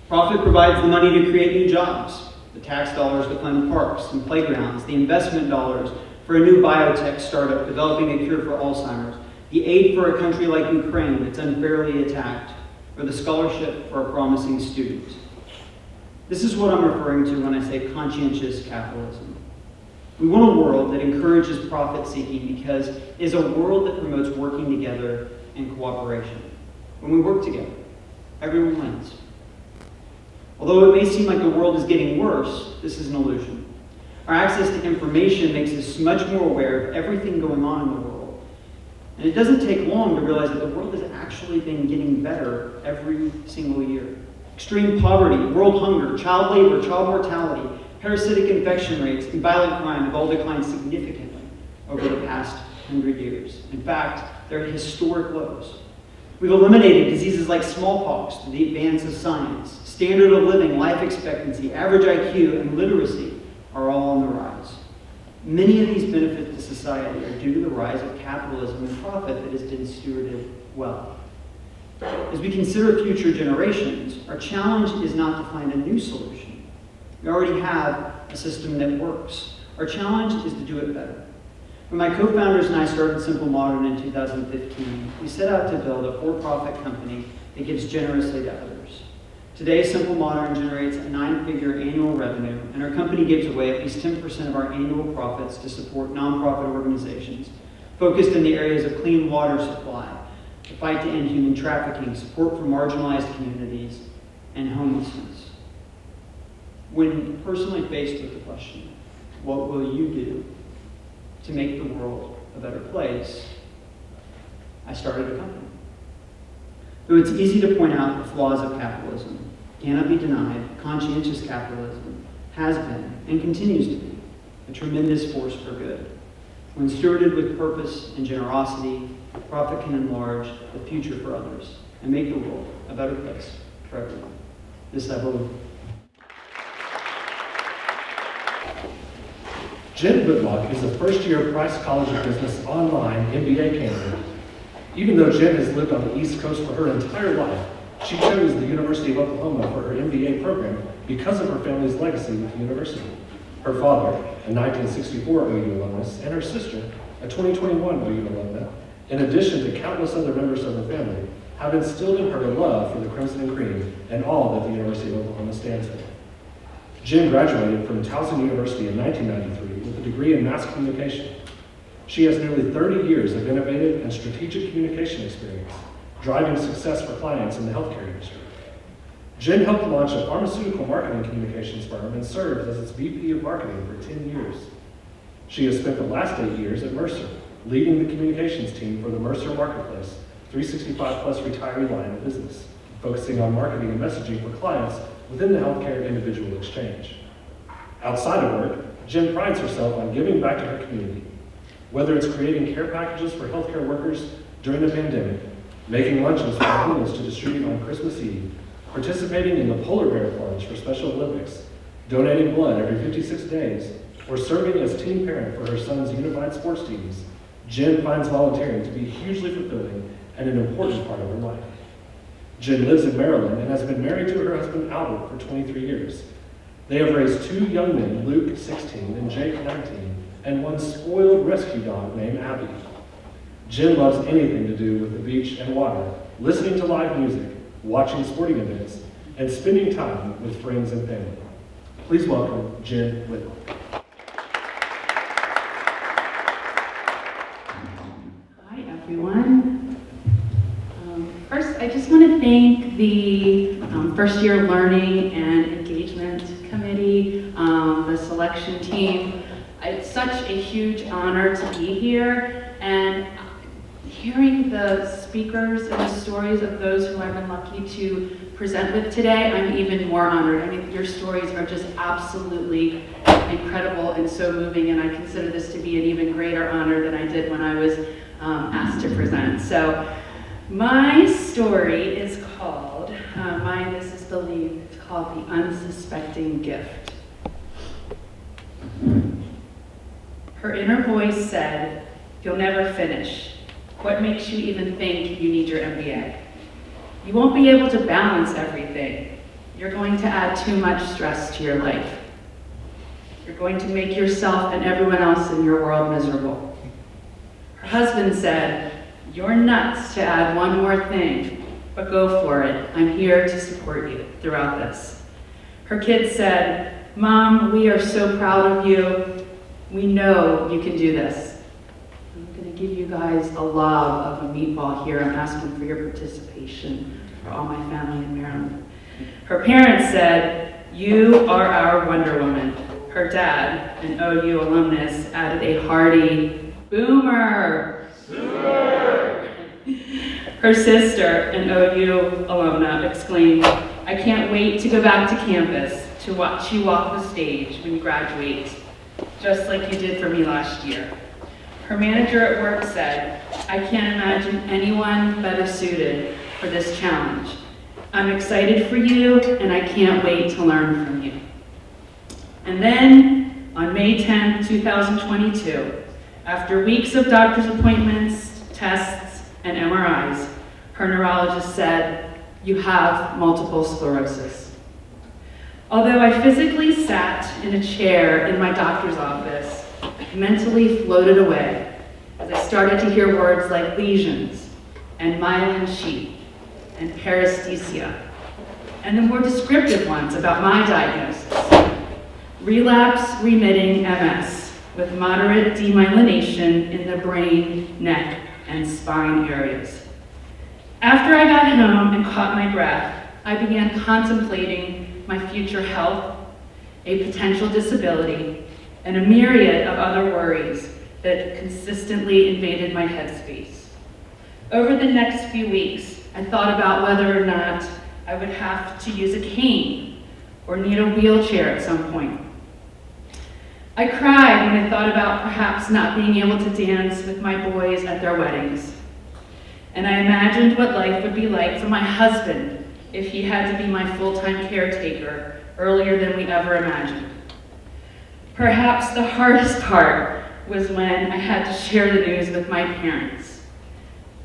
Profit provides the money to create new jobs, the tax dollars to fund parks and playgrounds, the investment dollars for a new biotech startup developing a cure for Alzheimer's, the aid for a country like Ukraine that's unfairly attacked, or the scholarship for a promising student. This is what I'm referring to when I say conscientious capitalism. We want a world that encourages profit-seeking because it is a world that promotes working together and cooperation. When we work together, everyone wins. Although it may seem like the world is getting worse, this is an illusion. Our access to information makes us much more aware of everything going on in the world. And it doesn't take long to realize that the world has actually been getting better every single year. Extreme poverty, world hunger, child labor, child mortality, parasitic infection rates, and violent crime have all declined significantly over the past 100 years. In fact, they're at historic lows. We've eliminated diseases like smallpox through the advance of science. Standard of living, life expectancy, average IQ, and literacy are all on the rise. Many of these benefits to society are due to the rise of capitalism and profit that has been stewarded well. As we consider future generations, our challenge is not to find a new solution. We already have a system that works. Our challenge is to do it better. When my co-founders and I started Simple Modern in 2015, we set out to build a for-profit company that gives generously to others. Today, Simple Modern generates a 9-figure annual revenue, and our company gives away at least 10% of our annual profits to support nonprofit organizations focused in the areas of clean water supply, the fight to end human trafficking, support for marginalized communities, and homelessness. When personally faced with the question, what will you do to make the world a better place, I started a company. Though it's easy to point out the flaws of capitalism, it cannot be denied conscientious capitalism has been and continues to be a tremendous force for good. When stewarded with purpose and generosity, profit can enlarge the future for others and make the world a better place for everyone. This I believe. Jen Whitlock is a first-year Price College of Business online MBA candidate. Even though Jen has lived on the East Coast for her entire life, she chose the University of Oklahoma for her MBA program because of her family's legacy with the university. Her father, a 1964 OU alumnus, and her sister, a 2021 OU alumna, in addition to countless other members of her family, have instilled in her a love for the Crimson and Cream and all that the University of Oklahoma stands for. Jen graduated from Towson University in 1993 with a degree in mass communication. She has nearly 30 years of innovative and strategic communication experience, driving success for clients in the healthcare industry. Jen helped launch a pharmaceutical marketing communications firm and served as its VP of marketing for 10 years. She has spent the last 8 years at Mercer, leading the communications team for the Mercer Marketplace 365 Plus retiree line of business, focusing on marketing and messaging for clients within the healthcare individual exchange. Outside of work, Jen prides herself on giving back to her community, whether it's creating care packages for healthcare workers during the pandemic, making lunches for homeless to distribute on Christmas Eve, participating in the polar bear plunge for Special Olympics, donating blood every 56 days, or serving as team parent for her son's unified sports teams, Jen finds volunteering to be hugely fulfilling and an important part of her life. Jen lives in Maryland and has been married to her husband Albert for 23 years. They have raised 2 young men, Luke, 16, and Jake, 19, and one spoiled rescue dog named Abby. Jen loves anything to do with the beach and water, listening to live music, watching sporting events, and spending time with friends and family. Please welcome Jen Whitlock. Hi, everyone. First, I just want to thank the First Year Learning and Engagement Committee, the selection team. It's such a huge honor to be here, and hearing the speakers and the stories of those who I've been lucky to present with today, I'm even more honored. I mean, your stories are just absolutely incredible and so moving, and I consider this to be an even greater honor than I did when I was asked to present. So, my story is called, this is believed, it's called The Unsuspecting Gift. Her inner voice said, "You'll never finish. What makes you even think you need your MBA? You won't be able to balance everything. You're going to add too much stress to your life. You're going to make yourself and everyone else in your world miserable." Her husband said, "You're nuts to add one more thing, but go for it. I'm here to support you throughout this." Her kids said, "Mom, we are so proud of you. We know you can do this." I'm going to give you guys a lob of a meatball here. I'm asking for your participation for all my family in Maryland. Her parents said, "You are our Wonder Woman." Her dad, an OU alumnus, added a hearty "Boomer." Her sister, an OU alumna, exclaimed, "I can't wait to go back to campus to watch you walk the stage when you graduate, just like you did for me last year." Her manager at work said, "I can't imagine anyone better suited for this challenge. I'm excited for you, and I can't wait to learn from you." And then, on May 10th, 2022, after weeks of doctor's appointments, tests, and MRIs, her neurologist said, "You have multiple sclerosis." Although I physically sat in a chair in my doctor's office, I mentally floated away as I started to hear words like lesions, and myelin sheath, and paresthesia, and the more descriptive ones about my diagnosis: relapse-remitting MS with moderate demyelination in the brain, neck, and spine areas. After I got home and caught my breath, I began contemplating my future health, a potential disability, and a myriad of other worries that consistently invaded my headspace. Over the next few weeks, I thought about whether or not I would have to use a cane or need a wheelchair at some point. I cried when I thought about perhaps not being able to dance with my boys at their weddings. And I imagined what life would be like for my husband if he had to be my full-time caretaker earlier than we ever imagined. Perhaps the hardest part was when I had to share the news with my parents.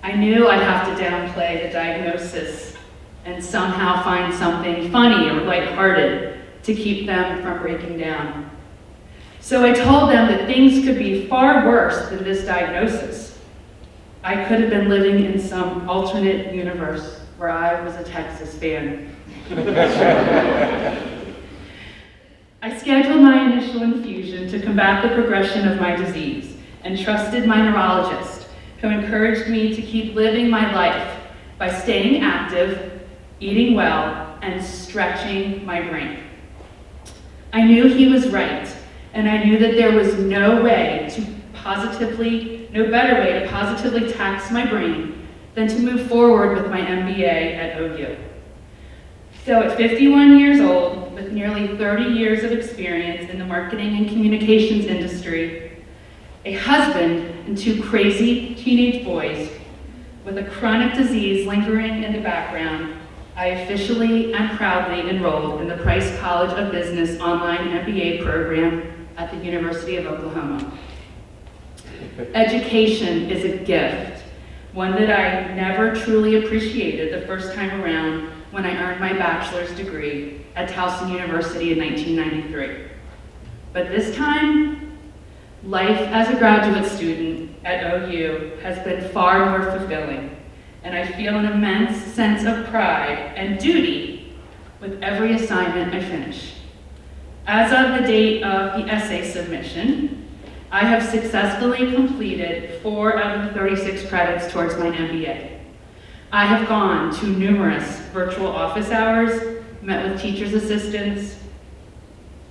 I knew I'd have to downplay the diagnosis and somehow find something funny or lighthearted to keep them from breaking down. So I told them that things could be far worse than this diagnosis. I could have been living in some alternate universe where I was a Texas fan. I scheduled my initial infusion to combat the progression of my disease and trusted my neurologist, who encouraged me to keep living my life by staying active, eating well, and stretching my brain. I knew he was right, and I knew that there was no better way to positively tax my brain than to move forward with my MBA at OU. So at 51 years old, with nearly 30 years of experience in the marketing and communications industry, a husband and 2 crazy teenage boys with a chronic disease lingering in the background, I officially and proudly enrolled in the Price College of Business online MBA program at the University of Oklahoma. Education is a gift, one that I never truly appreciated the first time around when I earned my bachelor's degree at Towson University in 1993. But this time, life as a graduate student at OU has been far more fulfilling, and I feel an immense sense of pride and duty with every assignment I finish. As of the date of the essay submission, I have successfully completed 4 out of the 36 credits towards my MBA. I have gone to numerous virtual office hours, met with teachers' assistants,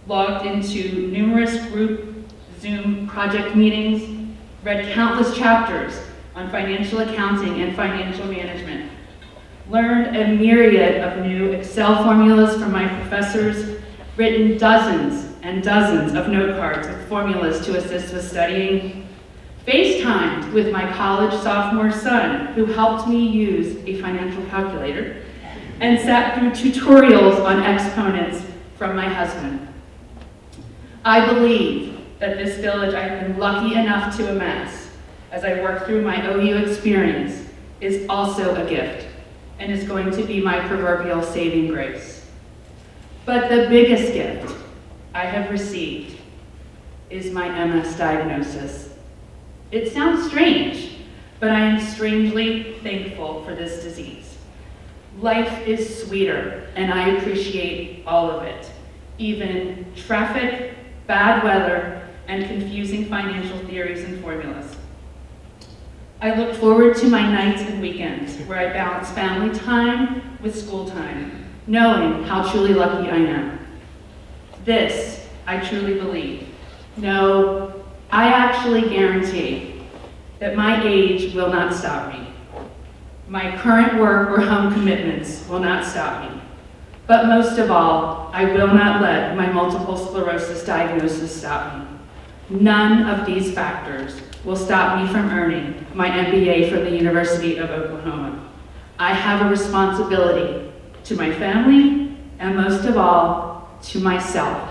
logged into numerous group Zoom project meetings, read countless chapters on financial accounting and financial management, learned a myriad of new Excel formulas from my professors, written dozens and dozens of note cards with formulas to assist with studying, FaceTimed with my college sophomore son, who helped me use a financial calculator, and sat through tutorials on exponents from my husband. I believe that this village I've been lucky enough to amass as I work through my OU experience is also a gift and is going to be my proverbial saving grace. But the biggest gift I have received is my MS diagnosis. It sounds strange, but I am strangely thankful for this disease. Life is sweeter, and I appreciate all of it, even traffic, bad weather, and confusing financial theories and formulas. I look forward to my nights and weekends where I balance family time with school time, knowing how truly lucky I am. This, I truly believe. No, I actually guarantee that my age will not stop me. My current work or home commitments will not stop me. But most of all, I will not let my multiple sclerosis diagnosis stop me. None of these factors will stop me from earning my MBA from the University of Oklahoma. I have a responsibility to my family, and most of all, to myself.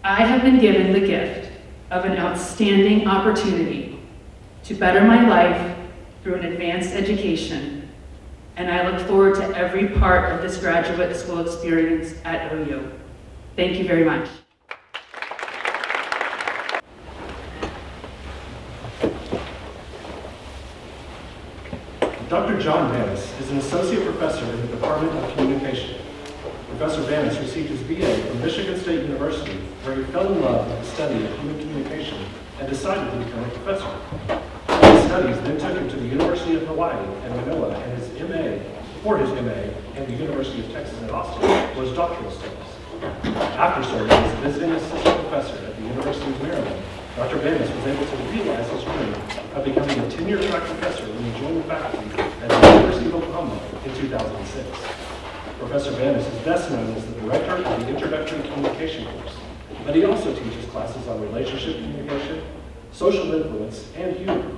I have been given the gift of an outstanding opportunity to better my life through an advanced education, and I look forward to every part of this graduate school experience at OU. Thank you very much. Dr. John Banas is an associate professor in the Department of Communication. Professor Banas received his BA from Michigan State University, where he fell in love with the study of human communication and decided to become a professor. His studies then took him to the University of Hawaii and Manoa, and his MA, and the University of Texas at Austin was doctoral studies. After serving as a visiting assistant professor at the University of Maryland, Dr. Banas was able to realize his dream of becoming a tenure-track professor when he joined the faculty at the University of Oklahoma in 2006. Professor Banas is best known as the director of the Introductory Communication course, but he also teaches classes on relationship communication, social influence, and humor.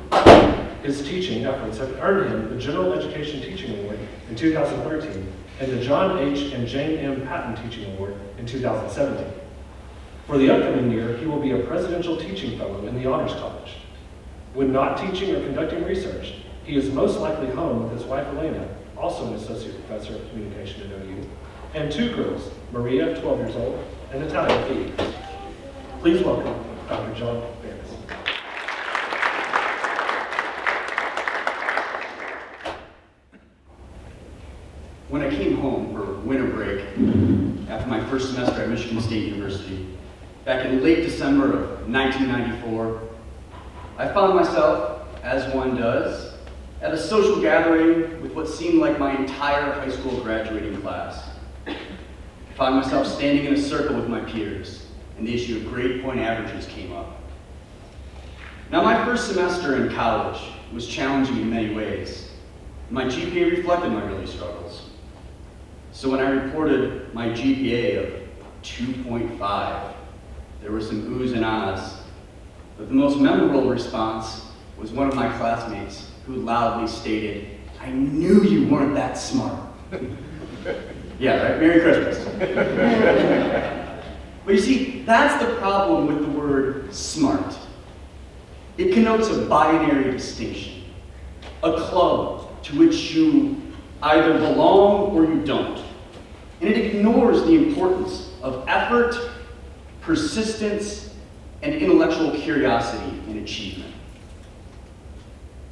His teaching efforts have earned him the General Education Teaching Award in 2013 and the John H. and Jane M. Patton Teaching Award in 2017. For the upcoming year, he will be a Presidential Teaching Fellow in the Honors College. When not teaching or conducting research, he is most likely home with his wife Elena, also an Associate Professor of Communication at OU, and 2 girls, Maria, 12 years old, and Natalia, 8. Please welcome Dr. John Banas. When I came home for winter break after my first semester at Michigan State University, back in late December of 1994, I found myself, as one does, at a social gathering with what seemed like my entire high school graduating class. I found myself standing in a circle with my peers, and the issue of grade point averages came up. Now, my first semester in college was challenging in many ways. My GPA reflected my early struggles. So when I reported my GPA of 2.5, there were some oohs and ahs, but the most memorable response was one of my classmates who loudly stated, "I knew you weren't that smart." Yeah, right? Merry Christmas. But you see, that's the problem with the word smart. It connotes a binary distinction, a club to which you either belong or you don't. And it ignores the importance of effort, persistence, and intellectual curiosity in achievement.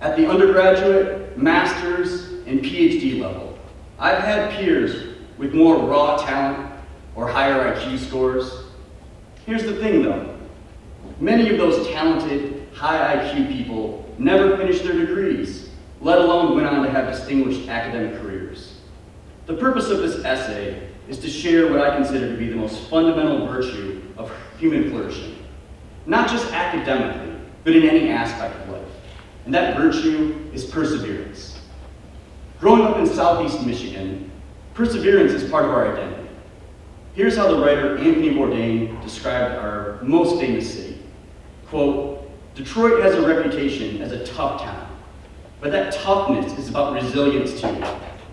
At the undergraduate, master's, and PhD level, I've had peers with more raw talent or higher IQ scores. Here's the thing though, many of those talented, high IQ people never finished their degrees, let alone went on to have distinguished academic careers. The purpose of this essay is to share what I consider to be the most fundamental virtue of human flourishing, not just academically, but in any aspect of life. And that virtue is perseverance. Growing up in Southeast Michigan, perseverance is part of our identity. Here's how the writer Anthony Bourdain described our most famous city. Quote, "Detroit has a reputation as a tough town, but that toughness is about resilience too.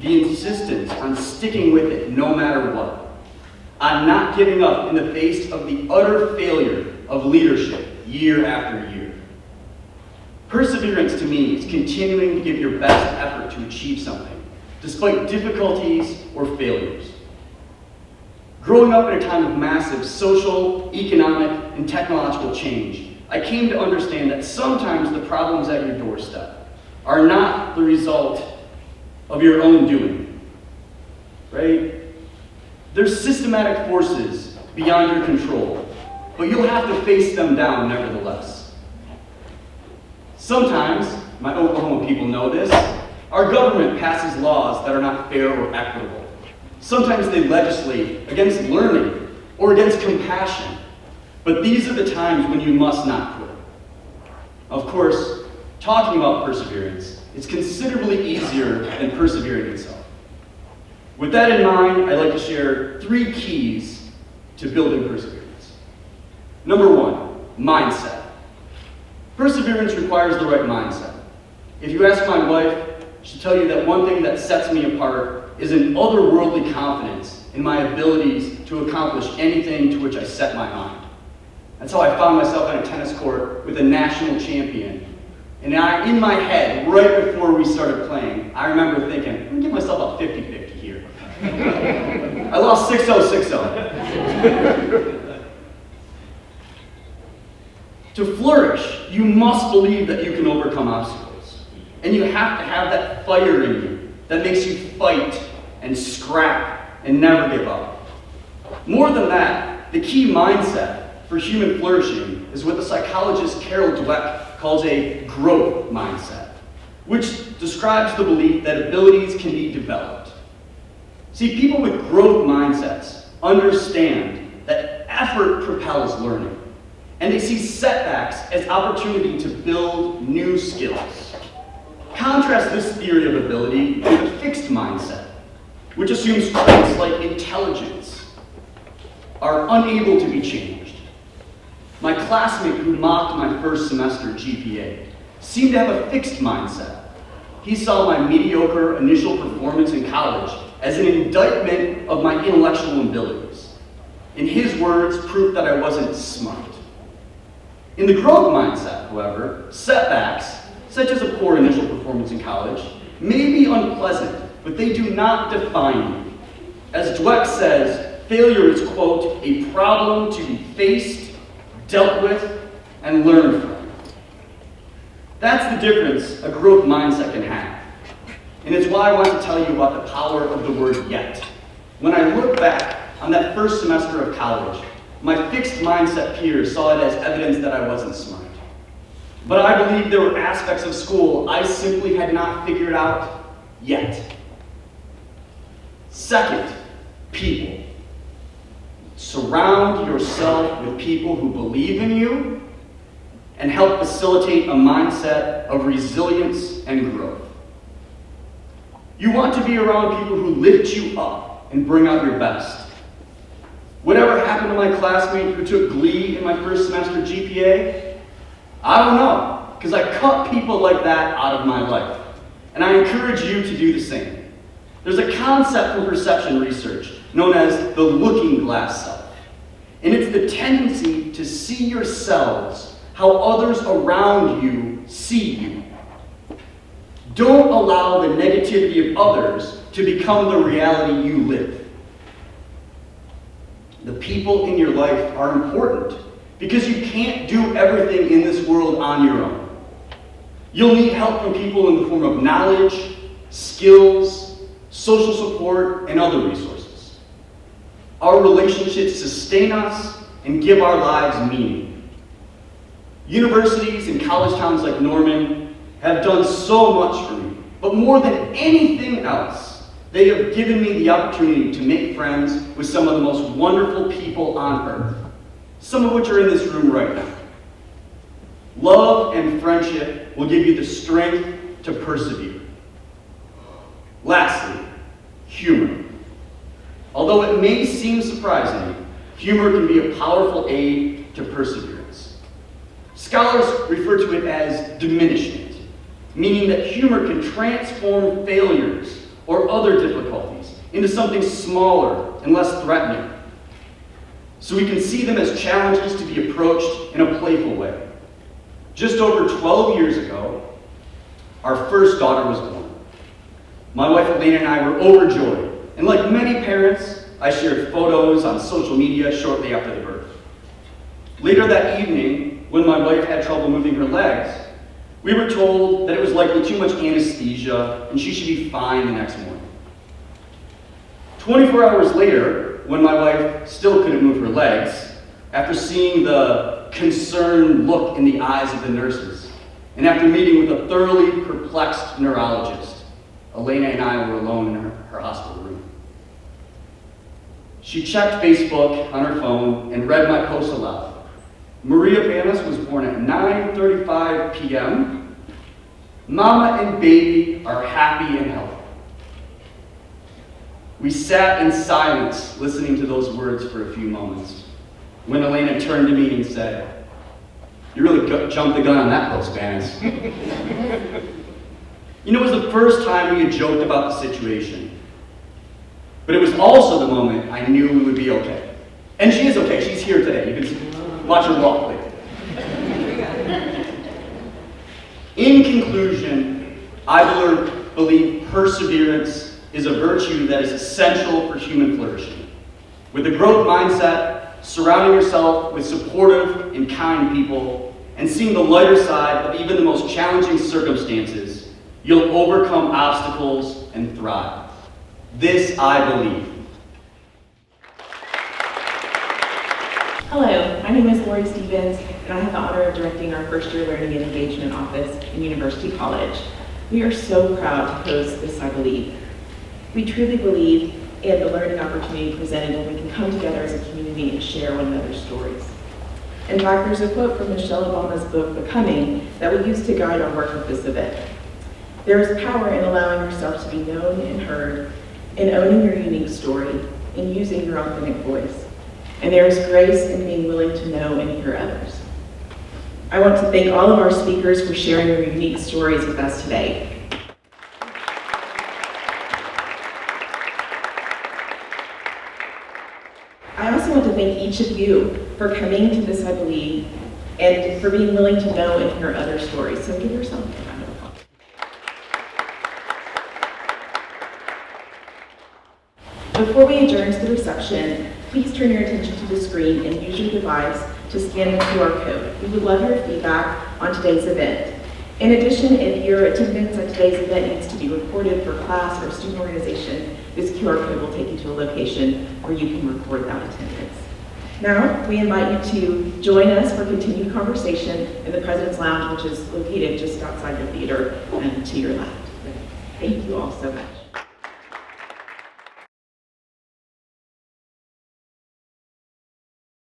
The insistence on sticking with it no matter what, on not giving up in the face of the utter failure of leadership year after year. Perseverance to me is continuing to give your best effort to achieve something, despite difficulties or failures. Growing up in a time of massive social, economic, and technological change, I came to understand that sometimes the problems at your doorstep are not the result of your own doing, right? There's systematic forces beyond your control, but you'll have to face them down nevertheless. Sometimes, my Oklahoma people know this, our government passes laws that are not fair or equitable. Sometimes they legislate against learning or against compassion, but these are the times when you must not quit. Of course, talking about perseverance is considerably easier than persevering itself. With that in mind, I'd like to share 3 keys to building perseverance. Number 1, mindset. Perseverance requires the right mindset. If you ask my wife, she'll tell you that one thing that sets me apart is an otherworldly confidence in my abilities to accomplish anything to which I set my mind. That's how I found myself on a tennis court with a national champion. And in my head, right before we started playing, I remember thinking, I'm gonna give myself a 50-50 here. I lost 6-0, 6-0. To flourish, you must believe that you can overcome obstacles. And you have to have that fire in you that makes you fight and scrap and never give up. More than that, the key mindset for human flourishing is what the psychologist Carol Dweck calls a growth mindset, which describes the belief that abilities can be developed. See, people with growth mindsets understand that effort propels learning, and they see setbacks as opportunity to build new skills. Contrast this theory of ability with a fixed mindset, which assumes traits like intelligence are unable to be changed. My classmate who mocked my first semester GPA seemed to have a fixed mindset. He saw my mediocre initial performance in college as an indictment of my intellectual abilities. In his words, proof that I wasn't smart. In the growth mindset, however, setbacks, such as a poor initial performance in college, may be unpleasant, but they do not define you. As Dweck says, failure is, quote, a problem to be faced, dealt with, and learned from. That's the difference a growth mindset can have. And it's why I want to tell you about the power of the word yet. When I look back on that first semester of college, my fixed mindset peers saw it as evidence that I wasn't smart. But I believe there were aspects of school I simply had not figured out yet. Second, people. Surround yourself with people who believe in you and help facilitate a mindset of resilience and growth. You want to be around people who lift you up and bring out your best. Whatever happened to my classmate who took glee in my first semester GPA? I don't know, because I cut people like that out of my life. And I encourage you to do the same. There's a concept from perception research known as the looking glass self. And it's the tendency to see yourselves how others around you see you. Don't allow the negativity of others to become the reality you live. The people in your life are important because you can't do everything in this world on your own. You'll need help from people in the form of knowledge, skills, social support, and other resources. Our relationships sustain us and give our lives meaning. Universities and college towns like Norman have done so much for me, but more than anything else, they have given me the opportunity to make friends with some of the most wonderful people on earth, some of which are in this room right now. Love and friendship will give you the strength to persevere. Lastly, humor. Although it may seem surprising, humor can be a powerful aid to perseverance. Scholars refer to it as diminishment, meaning that humor can transform failures or other difficulties into something smaller and less threatening. So we can see them as challenges to be approached in a playful way. Just over 12 years ago, our first daughter was born. My wife Elena and I were overjoyed, and like many parents, I shared photos on social media shortly after the birth. Later that evening, when my wife had trouble moving her legs, we were told that it was likely too much anesthesia and she should be fine the next morning. 24 hours later, when my wife still couldn't move her legs, after seeing the concerned look in the eyes of the nurses, and after meeting with a thoroughly perplexed neurologist, Elena and I were alone in her hospital room. She checked Facebook on her phone and read my post aloud. Maria Banas was born at 9:35 p.m. Mama and baby are happy and healthy. We sat in silence listening to those words for a few moments, when Elena turned to me and said, "You really jumped the gun on that post, Banas." You know, it was the first time we had joked about the situation. But it was also the moment I knew we would be okay. And she is okay. She's here today. You can watch her walk later. In conclusion, I believe perseverance is a virtue that is essential for human flourishing. With a growth mindset, surrounding yourself with supportive and kind people, and seeing the lighter side of even the most challenging circumstances, you'll overcome obstacles and thrive. This I believe. Hello, my name is Lori Stevens, and I have the honor of directing our first year Learning and Engagement office in University College. We are so proud to host This I Believe. We truly believe in the learning opportunity presented when we can come together as a community and share one another's stories. In fact, there's a quote from Michelle Obama's book, Becoming, that we use to guide our work with this event. There is power in allowing yourself to be known and heard, in owning your unique story, in using your authentic voice. And there is grace in being willing to know and hear others. I want to thank all of our speakers for sharing their unique stories with us today. I also want to thank each of you for coming to This I Believe and for being willing to know and hear other stories. So give yourself a round of applause. Before we adjourn to the reception, please turn your attention to the screen and use your device to scan the QR code. We would love your feedback on today's event. In addition, if your attendance at today's event needs to be recorded for class or student organization, this QR code will take you to a location where you can record that attendance. Now, we invite you to join us for continued conversation in the President's Lounge, which is located just outside the theater and to your left. Thank you all so much.